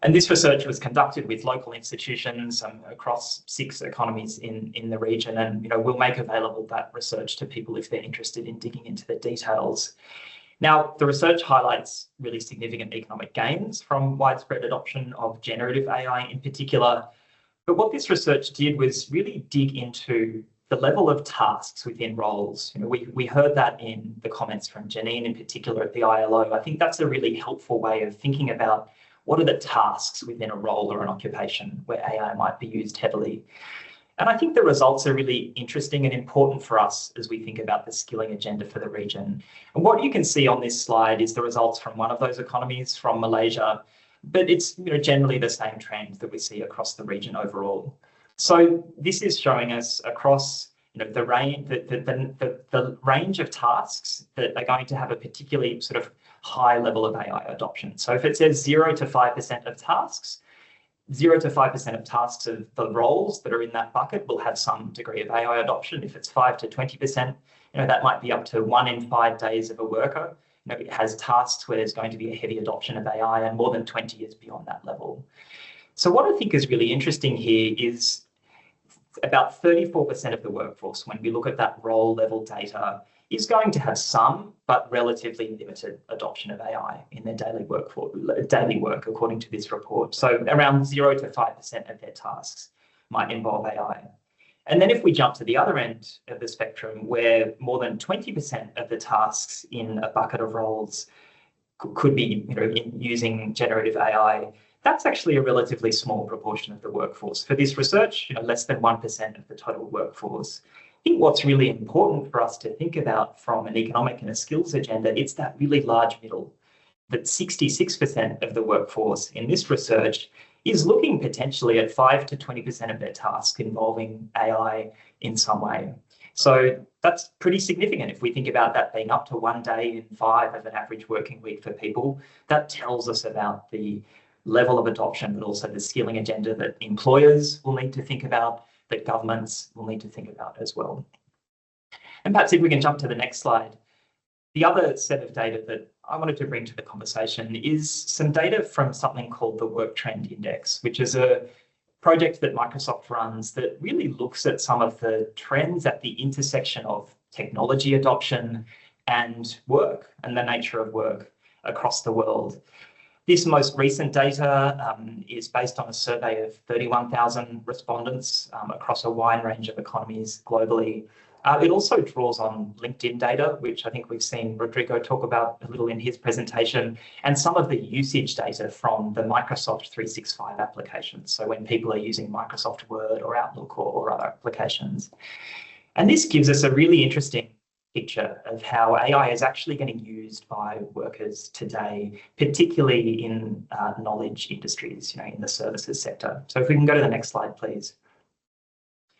And this research was conducted with local institutions across 6 economies in the region, and we'll make available that research to people if they're interested in digging into the details. Now, the research highlights really significant economic gains from widespread adoption of generative AI in particular. But what this research did was really dig into the level of tasks within roles. We heard that in the comments from Janine in particular at the ILO. I think that's a really helpful way of thinking about what are the tasks within a role or an occupation where AI might be used heavily. And I think the results are really interesting and important for us as we think about the skilling agenda for the region. And what you can see on this slide is the results from one of those economies, from Malaysia, but it's generally the same trend that we see across the region overall. So this is showing us across the range of tasks that are going to have a particularly sort of high level of AI adoption. So if it says 0 to 5% of tasks, 0 to 5% of tasks of the roles that are in that bucket will have some degree of AI adoption. If it's 5 to 20%, that might be up to 1 in 5 days of a worker. It has tasks where there's going to be a heavy adoption of AI, and more than 20 is beyond that level. So what I think is really interesting here is about 34% of the workforce, when we look at that role level data, is going to have some, but relatively limited adoption of AI in their daily work, according to this report. So around 0 to 5% of their tasks might involve AI. And then if we jump to the other end of the spectrum, where more than 20% of the tasks in a bucket of roles could be using generative AI, that's actually a relatively small proportion of the workforce. For this research, less than 1% of the total workforce. I think what's really important for us to think about from an economic and a skills agenda, it's that really large middle, that 66% of the workforce in this research is looking potentially at 5 to 20% of their tasks involving AI in some way. So that's pretty significant. If we think about that being up to 1 day in 5 of an average working week for people, that tells us about the level of adoption, but also the skilling agenda that employers will need to think about, that governments will need to think about as well. And perhaps if we can jump to the next slide. The other set of data that I wanted to bring to the conversation is some data from something called the Work Trend Index, which is a project that Microsoft runs that really looks at some of the trends at the intersection of technology adoption and work and the nature of work across the world. This most recent data is based on a survey of 31,000 respondents across a wide range of economies globally. It also draws on LinkedIn data, which I think we've seen Rodrigo talk about a little in his presentation, and some of the usage data from the Microsoft 365 applications. So when people are using Microsoft Word or Outlook or other applications. And this gives us a really interesting picture of how AI is actually getting used by workers today, particularly in knowledge industries, in the services sector. So if we can go to the next slide, please.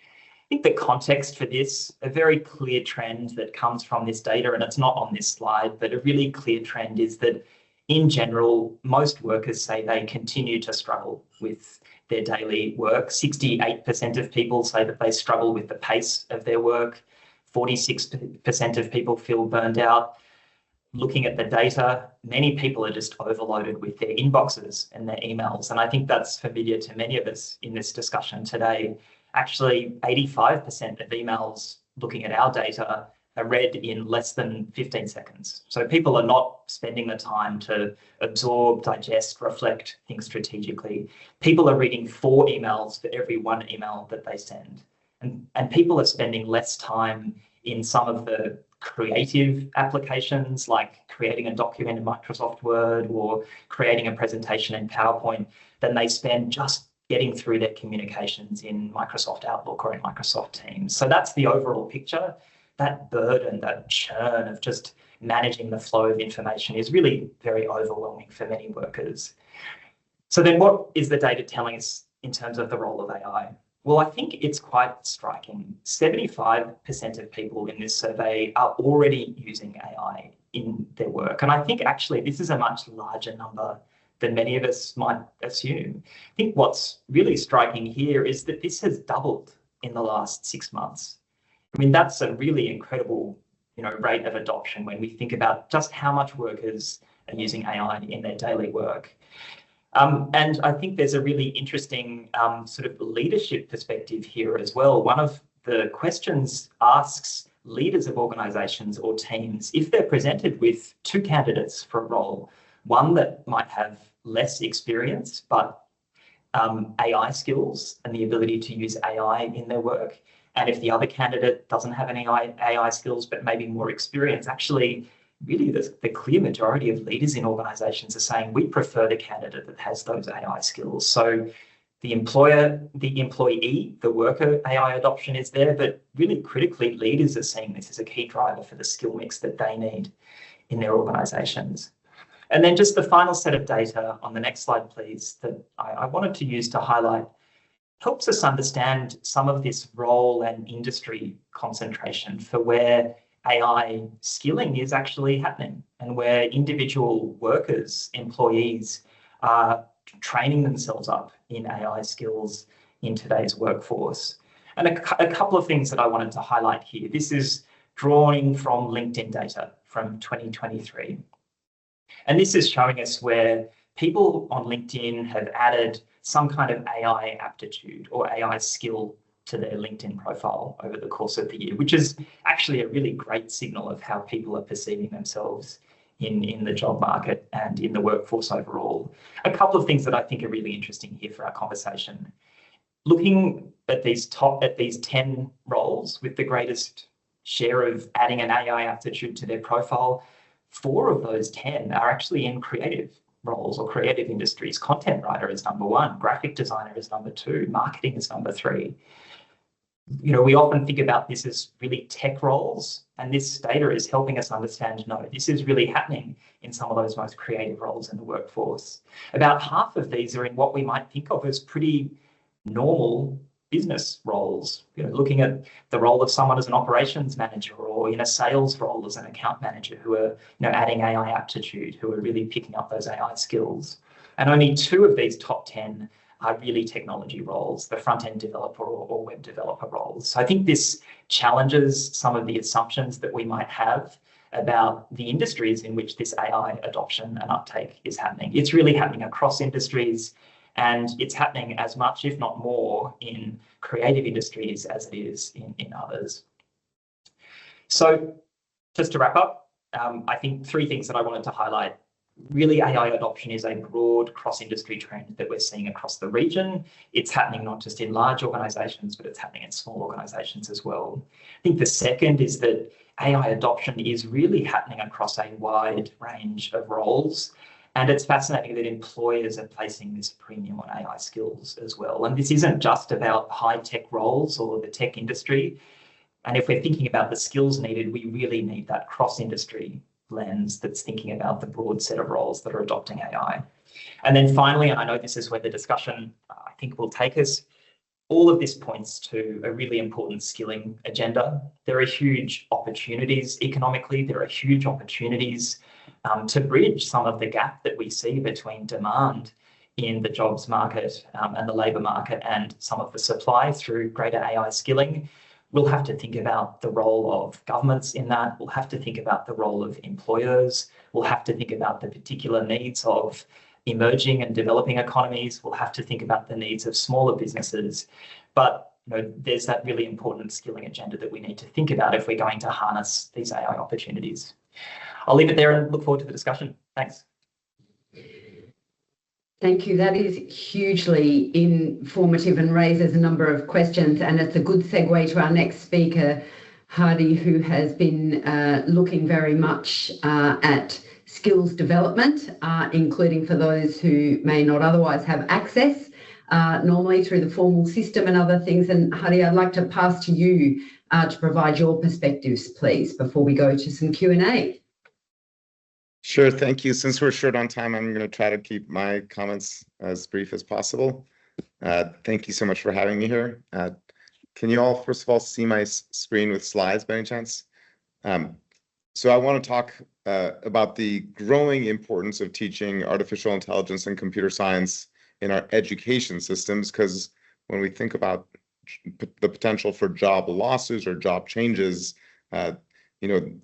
I think the context for this, a very clear trend that comes from this data, and it's not on this slide, but a really clear trend is that in general, most workers say they continue to struggle with their daily work. 68% of people say that they struggle with the pace of their work. 46% of people feel burned out. Looking at the data, many people are just overloaded with their inboxes and their emails. And I think that's familiar to many of us in this discussion today. Actually, 85% of emails looking at our data are read in less than 15 seconds. So people are not spending the time to absorb, digest, reflect, think strategically. People are reading 4 emails for every 1 email that they send. And people are spending less time in some of the creative applications, like creating a document in Microsoft Word or creating a presentation in PowerPoint, than they spend just getting through their communications in Microsoft Outlook or in Microsoft Teams. So that's the overall picture. That burden, that churn of just managing the flow of information is really very overwhelming for many workers. So then what is the data telling us in terms of the role of AI? Well, I think it's quite striking. 75% of people in this survey are already using AI in their work. And I think actually this is a much larger number than many of us might assume. I think what's really striking here is that this has doubled in the last 6 months. I mean, that's a really incredible, rate of adoption when we think about just how much workers are using AI in their daily work. And I think there's a really interesting sort of leadership perspective here as well. One of the questions asks leaders of organisations or teams if they're presented with 2 candidates for a role, one that might have less experience but AI skills and the ability to use AI in their work. And if the other candidate doesn't have any AI skills but maybe more experience, actually really the clear majority of leaders in organisations are saying we prefer the candidate that has those AI skills. So the employer, the employee, the worker AI adoption is there, but really critically leaders are seeing this as a key driver for the skill mix that they need in their organisations. And then just the final set of data on the next slide, please, that I wanted to use to highlight helps us understand some of this role and industry concentration for where AI skilling is actually happening and where individual workers, employees are training themselves up in AI skills in today's workforce. And a couple of things that I wanted to highlight here. This is drawing from LinkedIn data from 2023. And this is showing us where people on LinkedIn have added some kind of AI aptitude or AI skill to their LinkedIn profile over the course of the year, which is actually a really great signal of how people are perceiving themselves in the job market and in the workforce overall. A couple of things that I think are really interesting here for our conversation. Looking at these 10 roles with the greatest share of adding an AI aptitude to their profile, 4 of those 10 are actually in creative roles or creative industries. Content writer is number 1, graphic designer is number 2, marketing is number 3. We often think about this as really tech roles, and this data is helping us understand, no, this is really happening in some of those most creative roles in the workforce. About half of these are in what we might think of as pretty normal business roles, looking at the role of someone as an operations manager or in a sales role as an account manager who are adding AI aptitude, who are really picking up those AI skills. And only 2 of these top 10 are really technology roles, the front-end developer or web developer roles. So I think this challenges some of the assumptions that we might have about the industries in which this AI adoption and uptake is happening. It's really happening across industries, and it's happening as much, if not more, in creative industries as it is in others. So just to wrap up, I think 3 things that I wanted to highlight. Really, AI adoption is a broad cross-industry trend that we're seeing across the region. It's happening not just in large organisations, but it's happening in small organisations as well. I think the second is that AI adoption is really happening across a wide range of roles. And it's fascinating that employers are placing this premium on AI skills as well. And this isn't just about high-tech roles or the tech industry. And if we're thinking about the skills needed, we really need that cross-industry lens that's thinking about the broad set of roles that are adopting AI. And then finally, and I know this is where the discussion I think will take us, all of this points to a really important skilling agenda. There are huge opportunities economically. There are huge opportunities to bridge some of the gap that we see between demand in the jobs market and the labour market and some of the supply through greater AI skilling. We'll have to think about the role of governments in that. We'll have to think about the role of employers. We'll have to think about the particular needs of emerging and developing economies. We'll have to think about the needs of smaller businesses. But there's that really important skilling agenda that we need to think about if we're going to harness these AI opportunities. I'll leave it there and look forward to the discussion. Thanks. Thank you. That is hugely informative and raises a number of questions, and it's a good segue to our next speaker, Hardy, who has been looking very much at skills development, including for those who may not otherwise have access, normally through the formal system and other things. And Hardy, I'd like to pass to you to provide your perspectives, please, before we go to some Q&A. Sure, thank you. Since we're short on time, I'm going to try to keep my comments as brief as possible. Thank you so much for having me here. Can you all, first of all, see my screen with slides by any chance? So I want to talk about the growing importance of teaching artificial intelligence and computer science in our education systems, because when we think about the potential for job losses or job changes,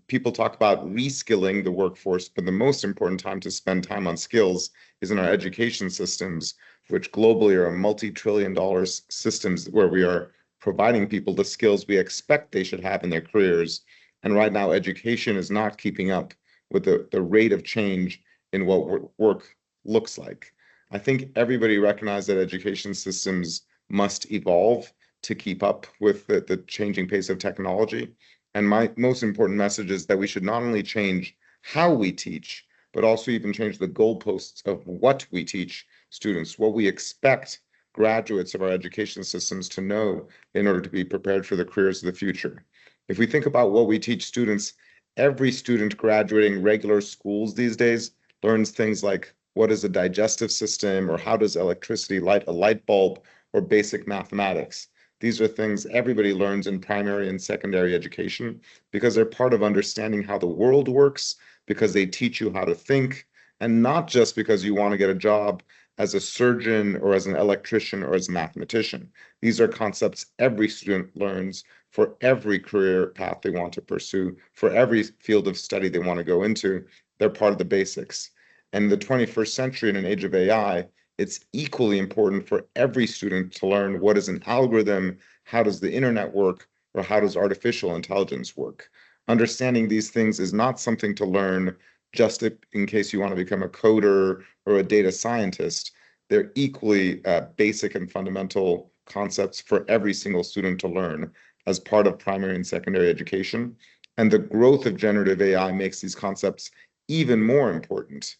people talk about reskilling the workforce, but the most important time to spend time on skills is in our education systems, which globally are multi-trillion-dollar systems where we are providing people the skills we expect they should have in their careers. And right now, education is not keeping up with the rate of change in what work looks like. I think everybody recognizes that education systems must evolve to keep up with the changing pace of technology. And my most important message is that we should not only change how we teach, but also even change the goalposts of what we teach students, what we expect graduates of our education systems to know in order to be prepared for the careers of the future. If we think about what we teach students, every student graduating regular schools these days learns things like what is a digestive system, or how does electricity light a light bulb, or basic mathematics. These are things everybody learns in primary and secondary education because they're part of understanding how the world works, because they teach you how to think, and not just because you want to get a job as a surgeon or as an electrician or as a mathematician. These are concepts every student learns for every career path they want to pursue, for every field of study they want to go into. They're part of the basics. And in the 21st century, in an age of AI, it's equally important for every student to learn what is an algorithm, how does the internet work, or how does artificial intelligence work. Understanding these things is not something to learn just in case you want to become a coder or a data scientist. They're equally basic and fundamental concepts for every single student to learn as part of primary and secondary education. And the growth of generative AI makes these concepts even more important.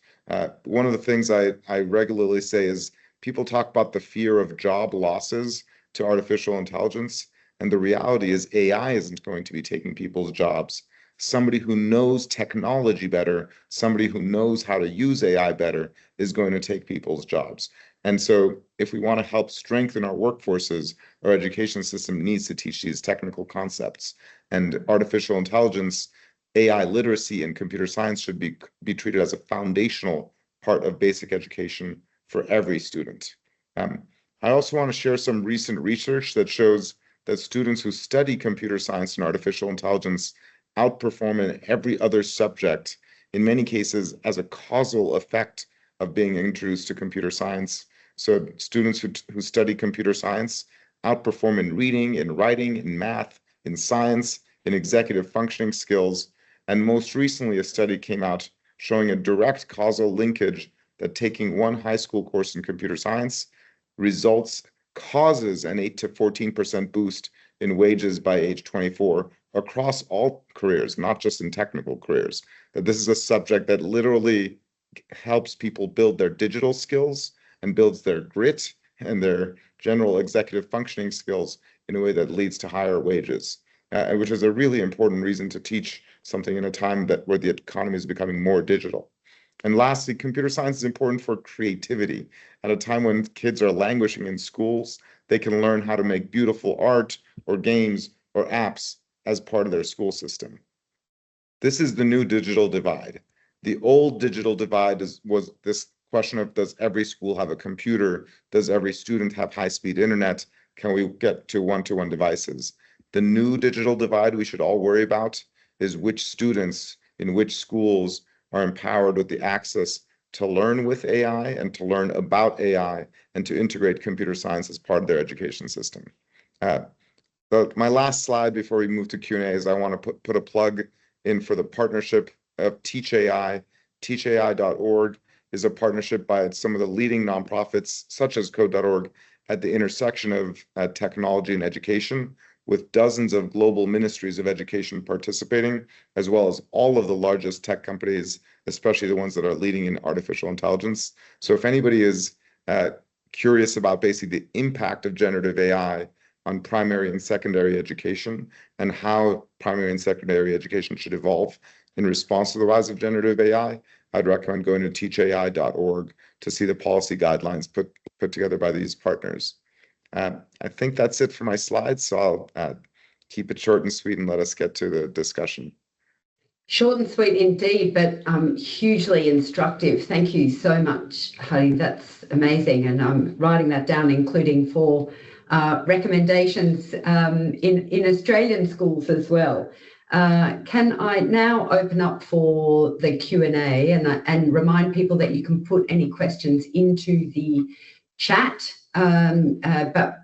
One of the things I regularly say is people talk about the fear of job losses to artificial intelligence, and the reality is AI isn't going to be taking people's jobs. Somebody who knows technology better, somebody who knows how to use AI better is going to take people's jobs. And so if we want to help strengthen our workforces, our education system needs to teach these technical concepts. And artificial intelligence, AI literacy, and computer science should be treated as a foundational part of basic education for every student. I also want to share some recent research that shows that students who study computer science and artificial intelligence outperform in every other subject, in many cases as a causal effect of being introduced to computer science. So students who study computer science outperform in reading, in writing, in math, in science, in executive functioning skills. And most recently, a study came out showing a direct causal linkage that taking one high school course in computer science causes an 8 to 14% boost in wages by age 24 across all careers, not just in technical careers. That this is a subject that literally helps people build their digital skills and builds their grit and their general executive functioning skills in a way that leads to higher wages, which is a really important reason to teach something in a time where the economy is becoming more digital. And lastly, computer science is important for creativity. At a time when kids are languishing in schools, they can learn how to make beautiful art or games or apps as part of their school system. This is the new digital divide. The old digital divide was this question of, does every school have a computer? Does every student have high-speed internet? Can we get to one-to-one devices? The new digital divide we should all worry about is which students in which schools are empowered with the access to learn with AI and to learn about AI and to integrate computer science as part of their education system. My last slide before we move to Q&A is I want to put a plug in for the partnership of Teach AI. TeachAI.org is a partnership by some of the leading nonprofits, such as Code.org, at the intersection of technology and education, with dozens of global ministries of education participating, as well as all of the largest tech companies, especially the ones that are leading in artificial intelligence. So if anybody is curious about basically the impact of generative AI on primary and secondary education and how primary and secondary education should evolve in response to the rise of generative AI, I'd recommend going to teachai.org to see the policy guidelines put together by these partners. I think that's it for my slides, so I'll keep it short and sweet and let us get to the discussion. Short and sweet indeed, but hugely instructive. Thank you so much, Hari. That's amazing. And I'm writing that down, including for recommendations in Australian schools as well. Can I now open up for the Q&A and remind people that you can put any questions into the chat, but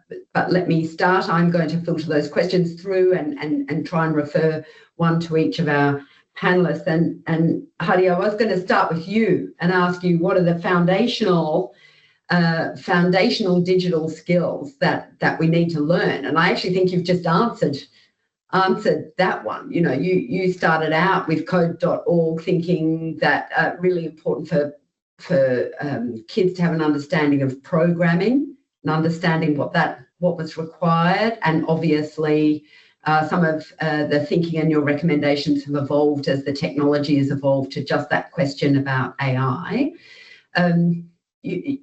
let me start. I'm going to filter those questions through and try and refer one to each of our panelists. And Hari, I was going to start with you and ask you, what are the foundational digital skills that we need to learn? And I actually think you've just answered that one. You know, you started out with code.org thinking that really important for kids to have an understanding of programming and understanding what was required, and obviously some of the thinking and your recommendations have evolved as the technology has evolved to just that question about AI. You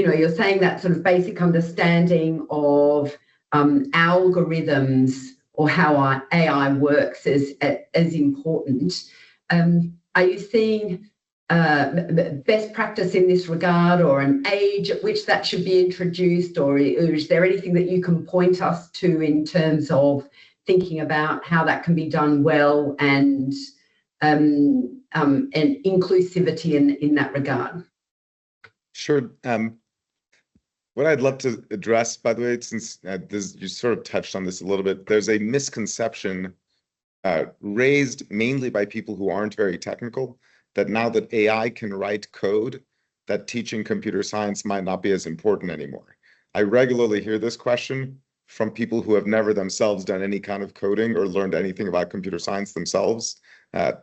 know, you're saying that sort of basic understanding of algorithms or how our AI works is important. Are you seeing best practice in this regard, or an age at which that should be introduced, or is there anything that you can point us to in terms of thinking about how that can be done well and inclusivity in that regard? Sure. What I'd love to address, by the way, since you sort of touched on this a little bit, there's a misconception raised mainly by people who aren't very technical, that now that AI can write code, that teaching computer science might not be as important anymore. I regularly hear this question from people who have never themselves done any kind of coding or learned anything about computer science themselves. And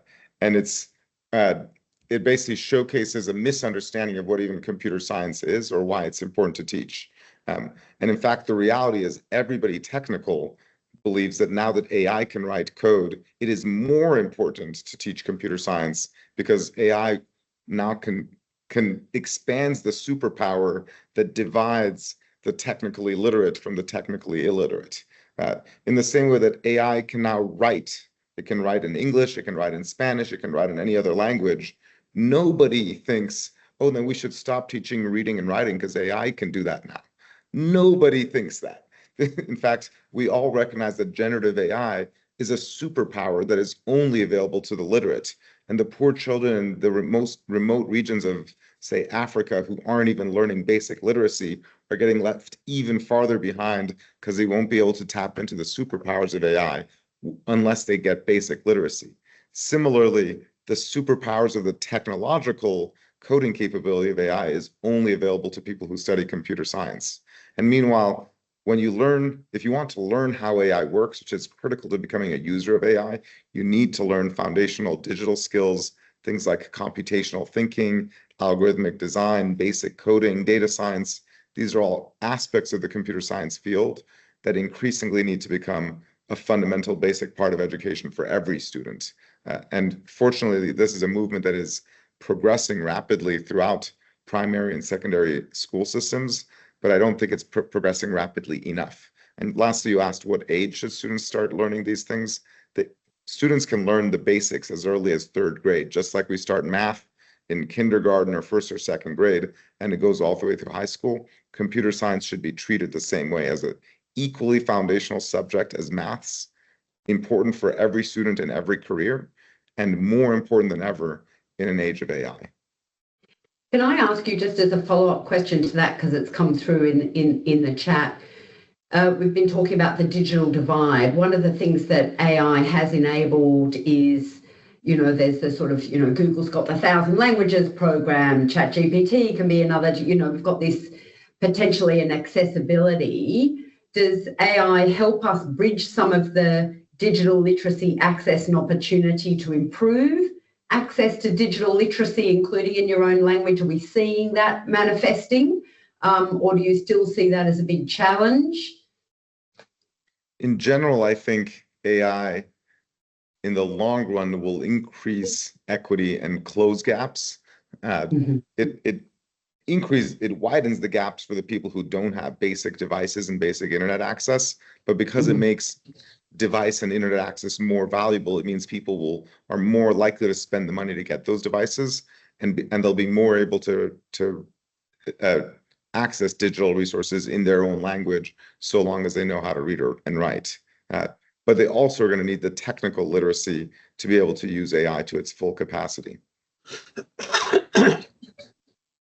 it basically showcases a misunderstanding of what even computer science is or why it's important to teach. And in fact, the reality is everybody technical believes that now that AI can write code, it is more important to teach computer science because AI now can expands the superpower that divides the technically literate from the technically illiterate. In the same way that AI can now write, it can write in English, it can write in Spanish, it can write in any other language. Nobody thinks, oh, then we should stop teaching reading and writing because AI can do that now. Nobody thinks that. In fact, we all recognize that generative AI is a superpower that is only available to the literate. And the poor children in the most remote regions of, say, Africa, who aren't even learning basic literacy, are getting left even farther behind because they won't be able to tap into the superpowers of AI unless they get basic literacy. Similarly, the superpowers of the technological coding capability of AI is only available to people who study computer science. And meanwhile, when you learn, if you want to learn how AI works, which is critical to becoming a user of AI, you need to learn foundational digital skills, things like computational thinking, algorithmic design, basic coding, data science. These are all aspects of the computer science field that increasingly need to become a fundamental basic part of education for every student. And fortunately, this is a movement that is progressing rapidly throughout primary and secondary school systems, but I don't think it's progressing rapidly enough. And lastly, you asked what age should students start learning these things? The students can learn the basics as early as 3rd grade, just like we start math in kindergarten or 1st or 2nd grade, and it goes all the way through high school. Computer science should be treated the same way, as an equally foundational subject as maths, important for every student in every career, and more important than ever in an age of AI. Can I ask you, just as a follow-up question to that, because it's come through in the chat, we've been talking about the digital divide. One of the things that AI has enabled is, there's the sort of, Google's got the 1,000 languages program, ChatGPT can be another, we've got this potentially an accessibility. Does AI help us bridge some of the digital literacy access and opportunity to improve access to digital literacy, including in your own language? Are we seeing that manifesting? Or do you still see that as a big challenge? In general, I think AI in the long run will increase equity and close gaps. It widens the gaps for the people who don't have basic devices and basic internet access, but because it makes device and internet access more valuable, it means people are more likely to spend the money to get those devices, and they'll be more able to access digital resources in their own language, so long as they know how to read and write. But they also are going to need the technical literacy to be able to use AI to its full capacity.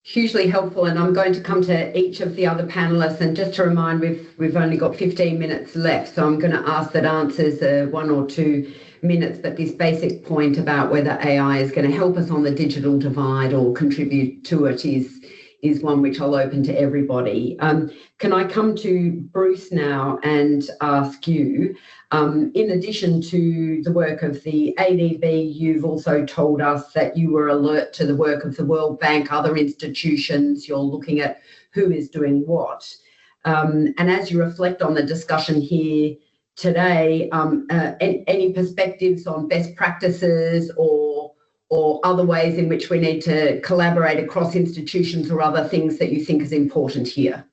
Hugely helpful, and I'm going to come to each of the other panelists, and just to remind, we've only got 15 minutes left, so I'm going to ask that answers 1 or 2 minutes, but this basic point about whether AI is going to help us on the digital divide or contribute to it is one which I'll open to everybody. Can I come to Bruce now and ask you, in addition to the work of the ADB, you've also told us that you were alert to the work of the World Bank, other institutions, you're looking at who is doing what. And as you reflect on the discussion here today, any perspectives on best practices or other ways in which we need to collaborate across institutions, or other things that you think is important here?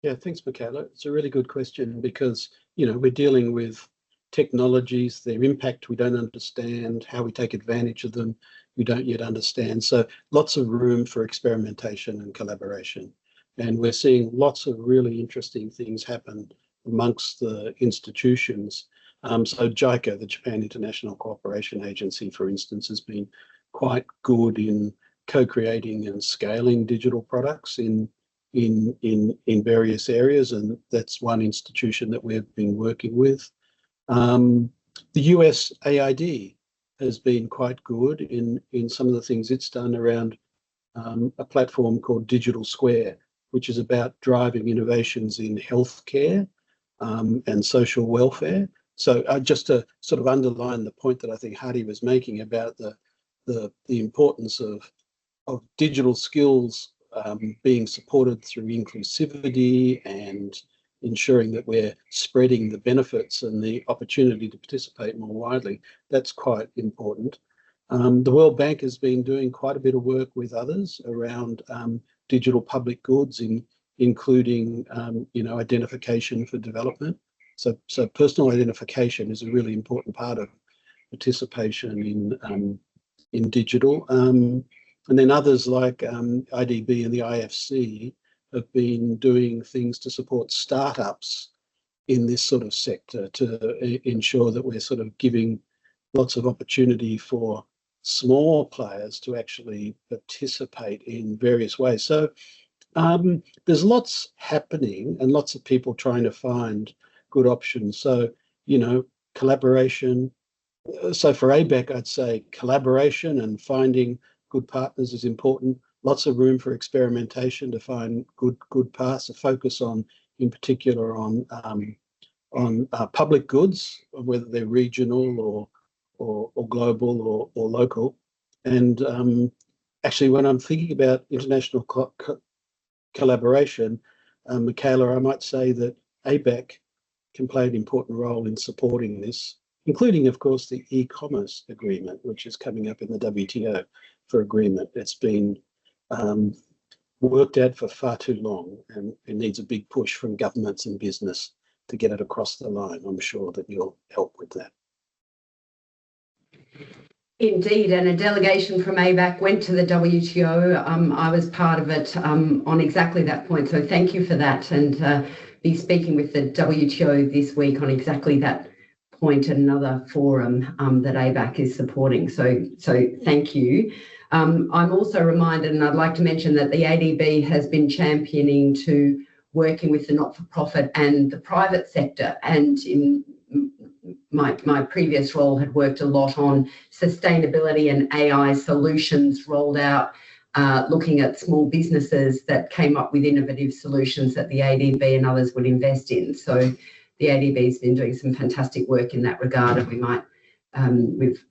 Yeah, thanks, Michaela. It's a really good question, because, we're dealing with technologies, their impact we don't understand, how we take advantage of them we don't yet understand. So lots of room for experimentation and collaboration. And we're seeing lots of really interesting things happen amongst the institutions. So JICA, the Japan International Cooperation Agency, for instance, has been quite good in co-creating and scaling digital products in various areas, and that's one institution that we've been working with. The US AID has been quite good in some of the things it's done around a platform called Digital Square, which is about driving innovations in healthcare and social welfare. So just to sort of underline the point that I think Hadi was making about the importance of digital skills being supported through inclusivity and ensuring that we're spreading the benefits and the opportunity to participate more widely, that's quite important. The World Bank has been doing quite a bit of work with others around digital public goods, including identification for development. So personal identification is a really important part of participation in digital. And then others like IDB and the IFC have been doing things to support startups in this sort of sector, to ensure that we're sort of giving lots of opportunity for small players to actually participate in various ways. So there's lots happening and lots of people trying to find good options. So, collaboration. So for ABAC, I'd say collaboration and finding good partners is important. Lots of room for experimentation to find good paths. A focus in particular on public goods, whether they're regional or global or local. And actually, when I'm thinking about international collaboration, Michaela, I might say that ABAC can play an important role in supporting this, including, of course, the e-commerce agreement, which is coming up in the WTO for agreement. It's been worked out for far too long, and it needs a big push from governments and business to get it across the line. I'm sure that you'll help with that. Indeed, and a delegation from ABAC went to the WTO. I was part of it on exactly that point, so thank you for that, and be speaking with the WTO this week on exactly that point at another forum that ABAC is supporting. So thank you. I'm also reminded, and I'd like to mention, that the ADB has been championing to working with the not-for-profit and the private sector. And in my previous role had worked a lot on sustainability and AI solutions rolled out, looking at small businesses that came up with innovative solutions that the ADB and others would invest in. So the ADB has been doing some fantastic work in that regard, and we might,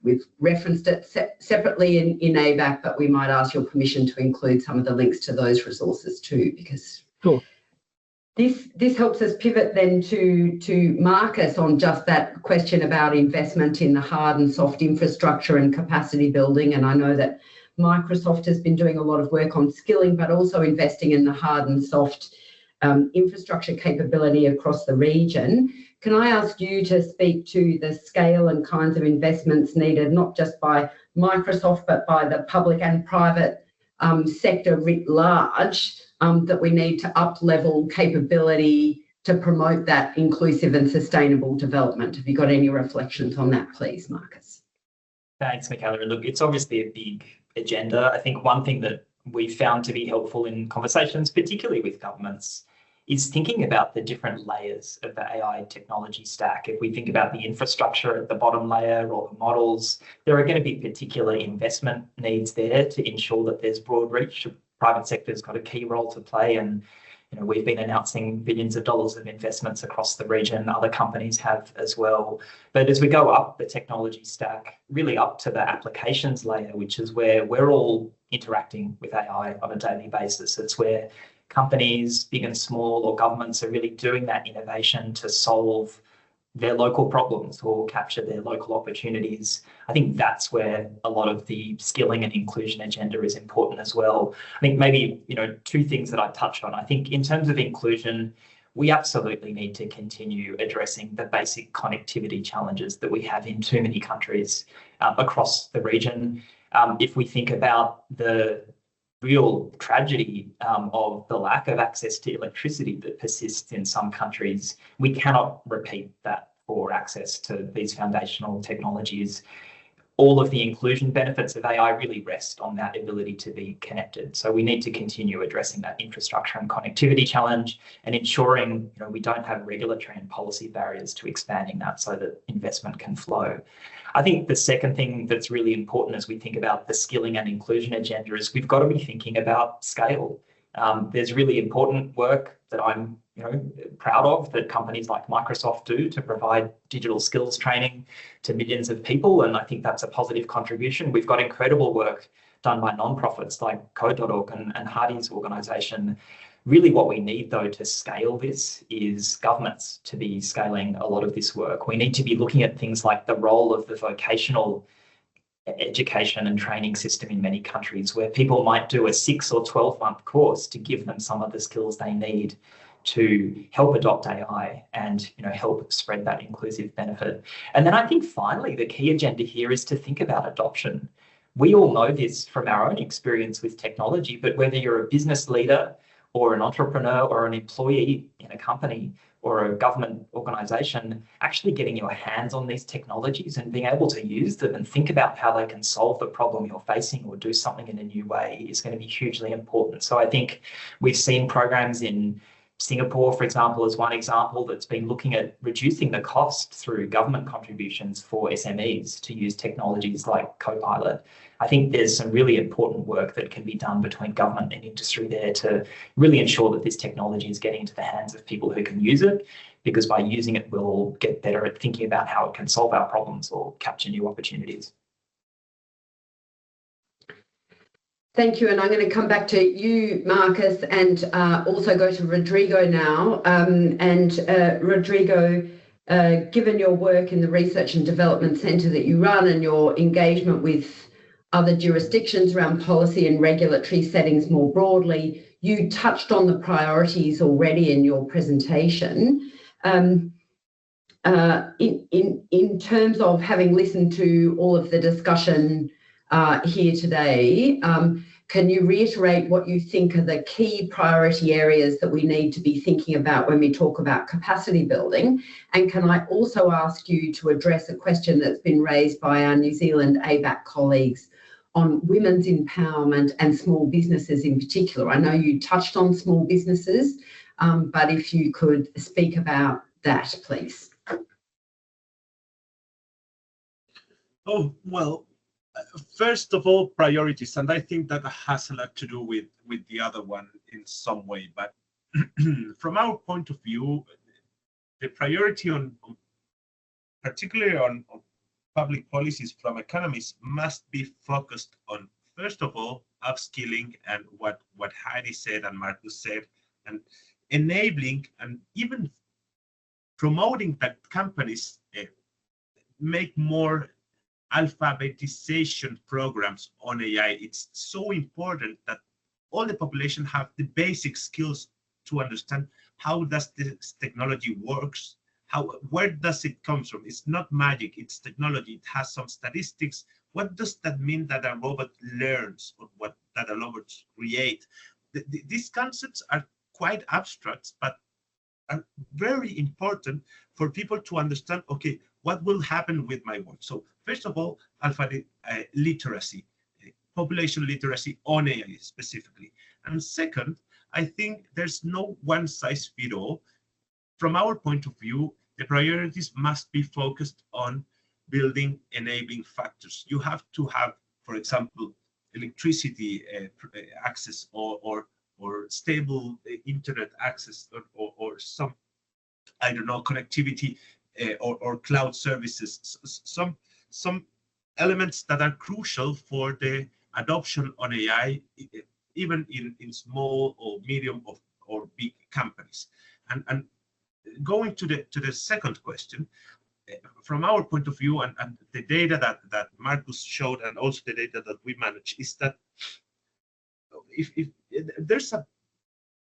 we've referenced it separately in ABAC, but we might ask your permission to include some of the links to those resources too, because Sure. This helps us pivot then to Marcus on just that question about investment in the hard and soft infrastructure and capacity building. And I know that Microsoft has been doing a lot of work on skilling, but also investing in the hard and soft infrastructure capability across the region. Can I ask you to speak to the scale and kinds of investments needed, not just by Microsoft, but by the public and private sector writ large, that we need to up-level capability to promote that inclusive and sustainable development? Have you got any reflections on that, please, Marcus? Thanks, Michaela. Look, it's obviously a big agenda. I think one thing that we found to be helpful in conversations, particularly with governments, is thinking about the different layers of the AI technology stack. If we think about the infrastructure at the bottom layer or the models, there are going to be particular investment needs there to ensure that there's broad reach. Private sector's got a key role to play, and we've been announcing billions of dollars of investments across the region. Other companies have as well. But as we go up the technology stack, really up to the applications layer, which is where we're all interacting with AI on a daily basis. It's where companies, big and small, or governments are really doing that innovation to solve their local problems or capture their local opportunities. I think that's where a lot of the skilling and inclusion agenda is important as well. I think maybe, two things that I'd touch on. I think in terms of inclusion, we absolutely need to continue addressing the basic connectivity challenges that we have in too many countries across the region. If we think about the real tragedy of the lack of access to electricity that persists in some countries, we cannot repeat that for access to these foundational technologies. All of the inclusion benefits of AI really rest on that ability to be connected. So we need to continue addressing that infrastructure and connectivity challenge and ensuring we don't have regulatory and policy barriers to expanding that so that investment can flow. I think the second thing that's really important as we think about the skilling and inclusion agenda is we've got to be thinking about scale. There's really important work that I'm proud of that companies like Microsoft do to provide digital skills training to millions of people, and I think that's a positive contribution. We've got incredible work done by non-profits like Code.org and Hardy's organisation. Really what we need, though, to scale this is governments to be scaling a lot of this work. We need to be looking at things like the role of the vocational education and training system in many countries, where people might do a 6 or 12-month course to give them some of the skills they need to help adopt AI and help spread that inclusive benefit. And then I think finally the key agenda here is to think about adoption. We all know this from our own experience with technology, but whether you're a business leader or an entrepreneur or an employee in a company or a government organisation, actually getting your hands on these technologies and being able to use them and think about how they can solve the problem you're facing or do something in a new way is going to be hugely important. So I think we've seen programs in Singapore, for example, is one example that's been looking at reducing the cost through government contributions for SMEs to use technologies like Copilot. I think there's some really important work that can be done between government and industry there to really ensure that this technology is getting into the hands of people who can use it, because by using it, we'll all get better at thinking about how it can solve our problems or capture new opportunities. Thank you. And I'm going to come back to you, Marcus, and also go to Rodrigo now. Rodrigo, given your work in the Research and Development Centre that you run and your engagement with other jurisdictions around policy and regulatory settings more broadly, you touched on the priorities already in your presentation. In terms of having listened to all of the discussion here today, can you reiterate what you think are the key priority areas that we need to be thinking about when we talk about capacity building? And can I also ask you to address a question that's been raised by our New Zealand ABAC colleagues on women's empowerment and small businesses in particular? I know you touched on small businesses, but if you could speak about that, please. Oh, well, first of all, priorities, and I think that has a lot to do with the other one in some way, but from our point of view, the priority particularly on public policies from economists must be focused on, first of all, upskilling and what Heidi said and Marcus said, and enabling and even promoting that companies make more alphabetization programs on AI. It's so important that all the population have the basic skills to understand how does this technology works, where does it come from. It's not magic, it's technology. It has some statistics. What does that mean that a robot learns, or what that a robot create? These concepts are quite abstract, but are very important for people to understand, okay, what will happen with my work? So first of all, alphabet literacy, population literacy on AI specifically. And second, I think there's no one size fit all. From our point of view, the priorities must be focused on building enabling factors. You have to have, for example, electricity access or stable internet access or some, I don't know, connectivity or cloud services, some elements that are crucial for the adoption on AI, even in small or medium or big companies. And going to the second question, from our point of view, and the data that Marcus showed, and also the data that we manage, is that if there's a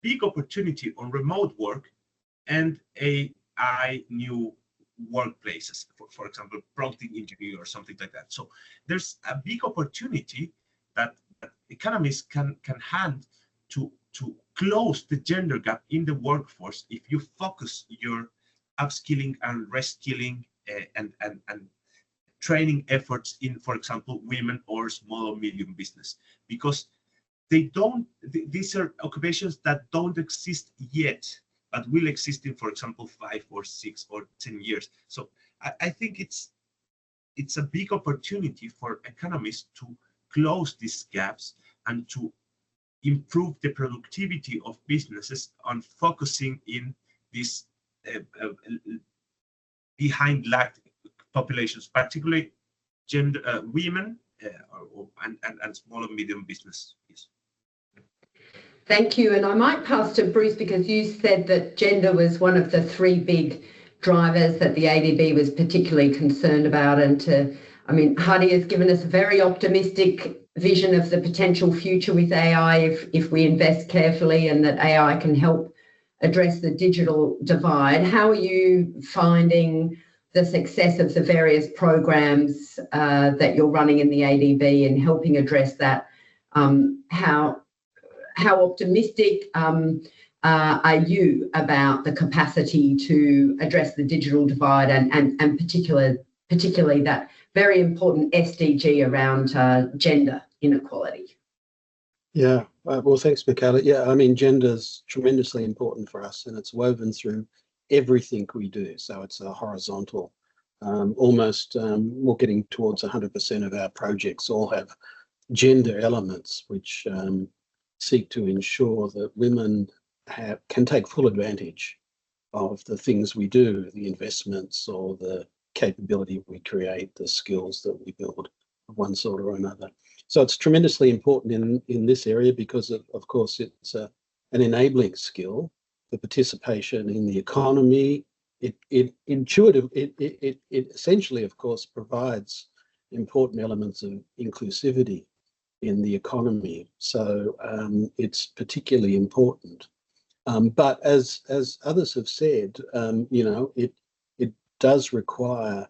big opportunity on remote work and AI new workplaces, for example, prompting engineer or something like that. So there's a big opportunity that economists can hand to close the gender gap in the workforce if you focus your upskilling and reskilling and training efforts in, for example, women or small or medium business, because these are occupations that don't exist yet, but will exist in, for example, 5 or 6 or 10 years. So I think it's a big opportunity for economists to close these gaps and to improve the productivity of businesses on focusing in these behind lagged populations, particularly gender, women and small and medium businesses. Thank you. And I might pass to Bruce, because you said that gender was one of the 3 big drivers that the ADB was particularly concerned about. And Heidi has given us a very optimistic vision of the potential future with AI if we invest carefully, and that AI can help address the digital divide. How are you finding the success of the various programs that you're running in the ADB in helping address that? How optimistic are you about the capacity to address the digital divide and particularly that very important SDG around gender inequality? Yeah, well, thanks, Michaela. Yeah, gender's tremendously important for us, and it's woven through everything we do. So it's a horizontal, almost we're getting towards 100% of our projects all have gender elements, which seek to ensure that women can take full advantage of the things we do, the investments or the capability we create, the skills that we build of one sort or another. So it's tremendously important in this area because, of course, it's an enabling skill for participation in the economy. It essentially, of course, provides important elements of inclusivity in the economy. So it's particularly important. But as others have said, it does require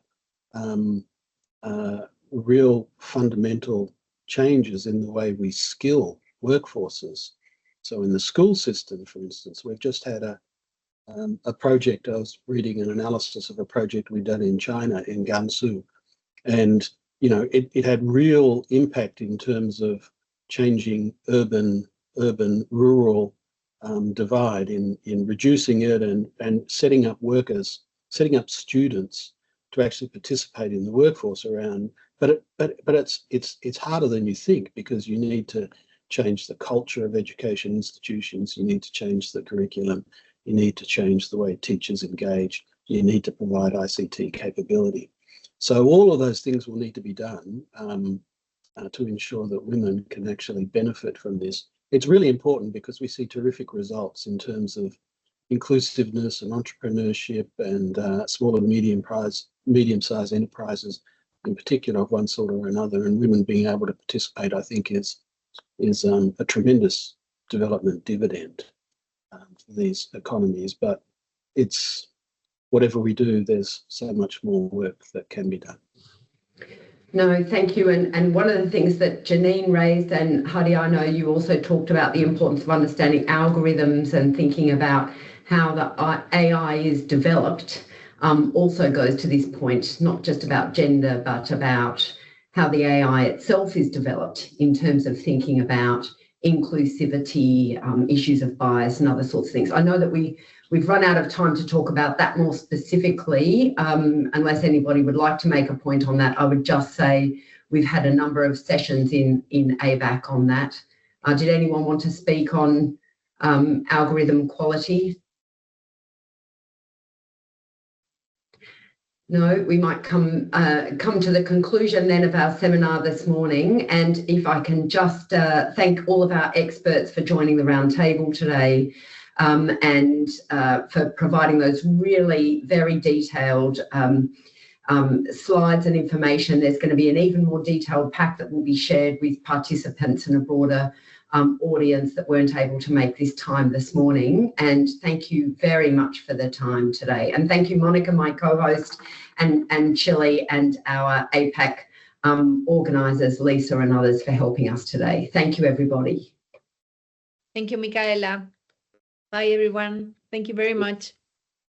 real fundamental changes in the way we skill workforces. So in the school system, for instance, we've just had a project. I was reading an analysis of a project we've done in China, in Gansu, and it had real impact in terms of changing urban rural divide in reducing it and setting up students to actually participate in the workforce around. But it's harder than you think, because you need to change the culture of education institutions. You need to change the curriculum. You need to change the way teachers engage. You need to provide ICT capability. So all of those things will need to be done to ensure that women can actually benefit from this. It's really important because we see terrific results in terms of inclusiveness and entrepreneurship and small and medium-sized enterprises, in particular of one sort or another, and women being able to participate, I think, is a tremendous development dividend for these economies. But it's whatever we do, there's so much more work that can be done. No, thank you. And one of the things that Janine raised, and Hadi, I know you also talked about the importance of understanding algorithms and thinking about how the AI is developed, also goes to this point, not just about gender, but about how the AI itself is developed in terms of thinking about inclusivity, issues of bias and other sorts of things. I know that we've run out of time to talk about that more specifically. Unless anybody would like to make a point on that, I would just say we've had a number of sessions in ABAC on that. Did anyone want to speak on algorithm quality? No, we might come to the conclusion then of our seminar this morning. And if I can just thank all of our experts for joining the roundtable today, and for providing those really very detailed slides and information. There's going to be an even more detailed pack that will be shared with participants and a broader audience that weren't able to make this time this morning. And thank you very much for the time today. And thank you, Monica, my co-host, and Chile and our APAC organisers, Lisa and others, for helping us today. Thank you, everybody. Thank you, Michaela. Bye, everyone. Thank you very much.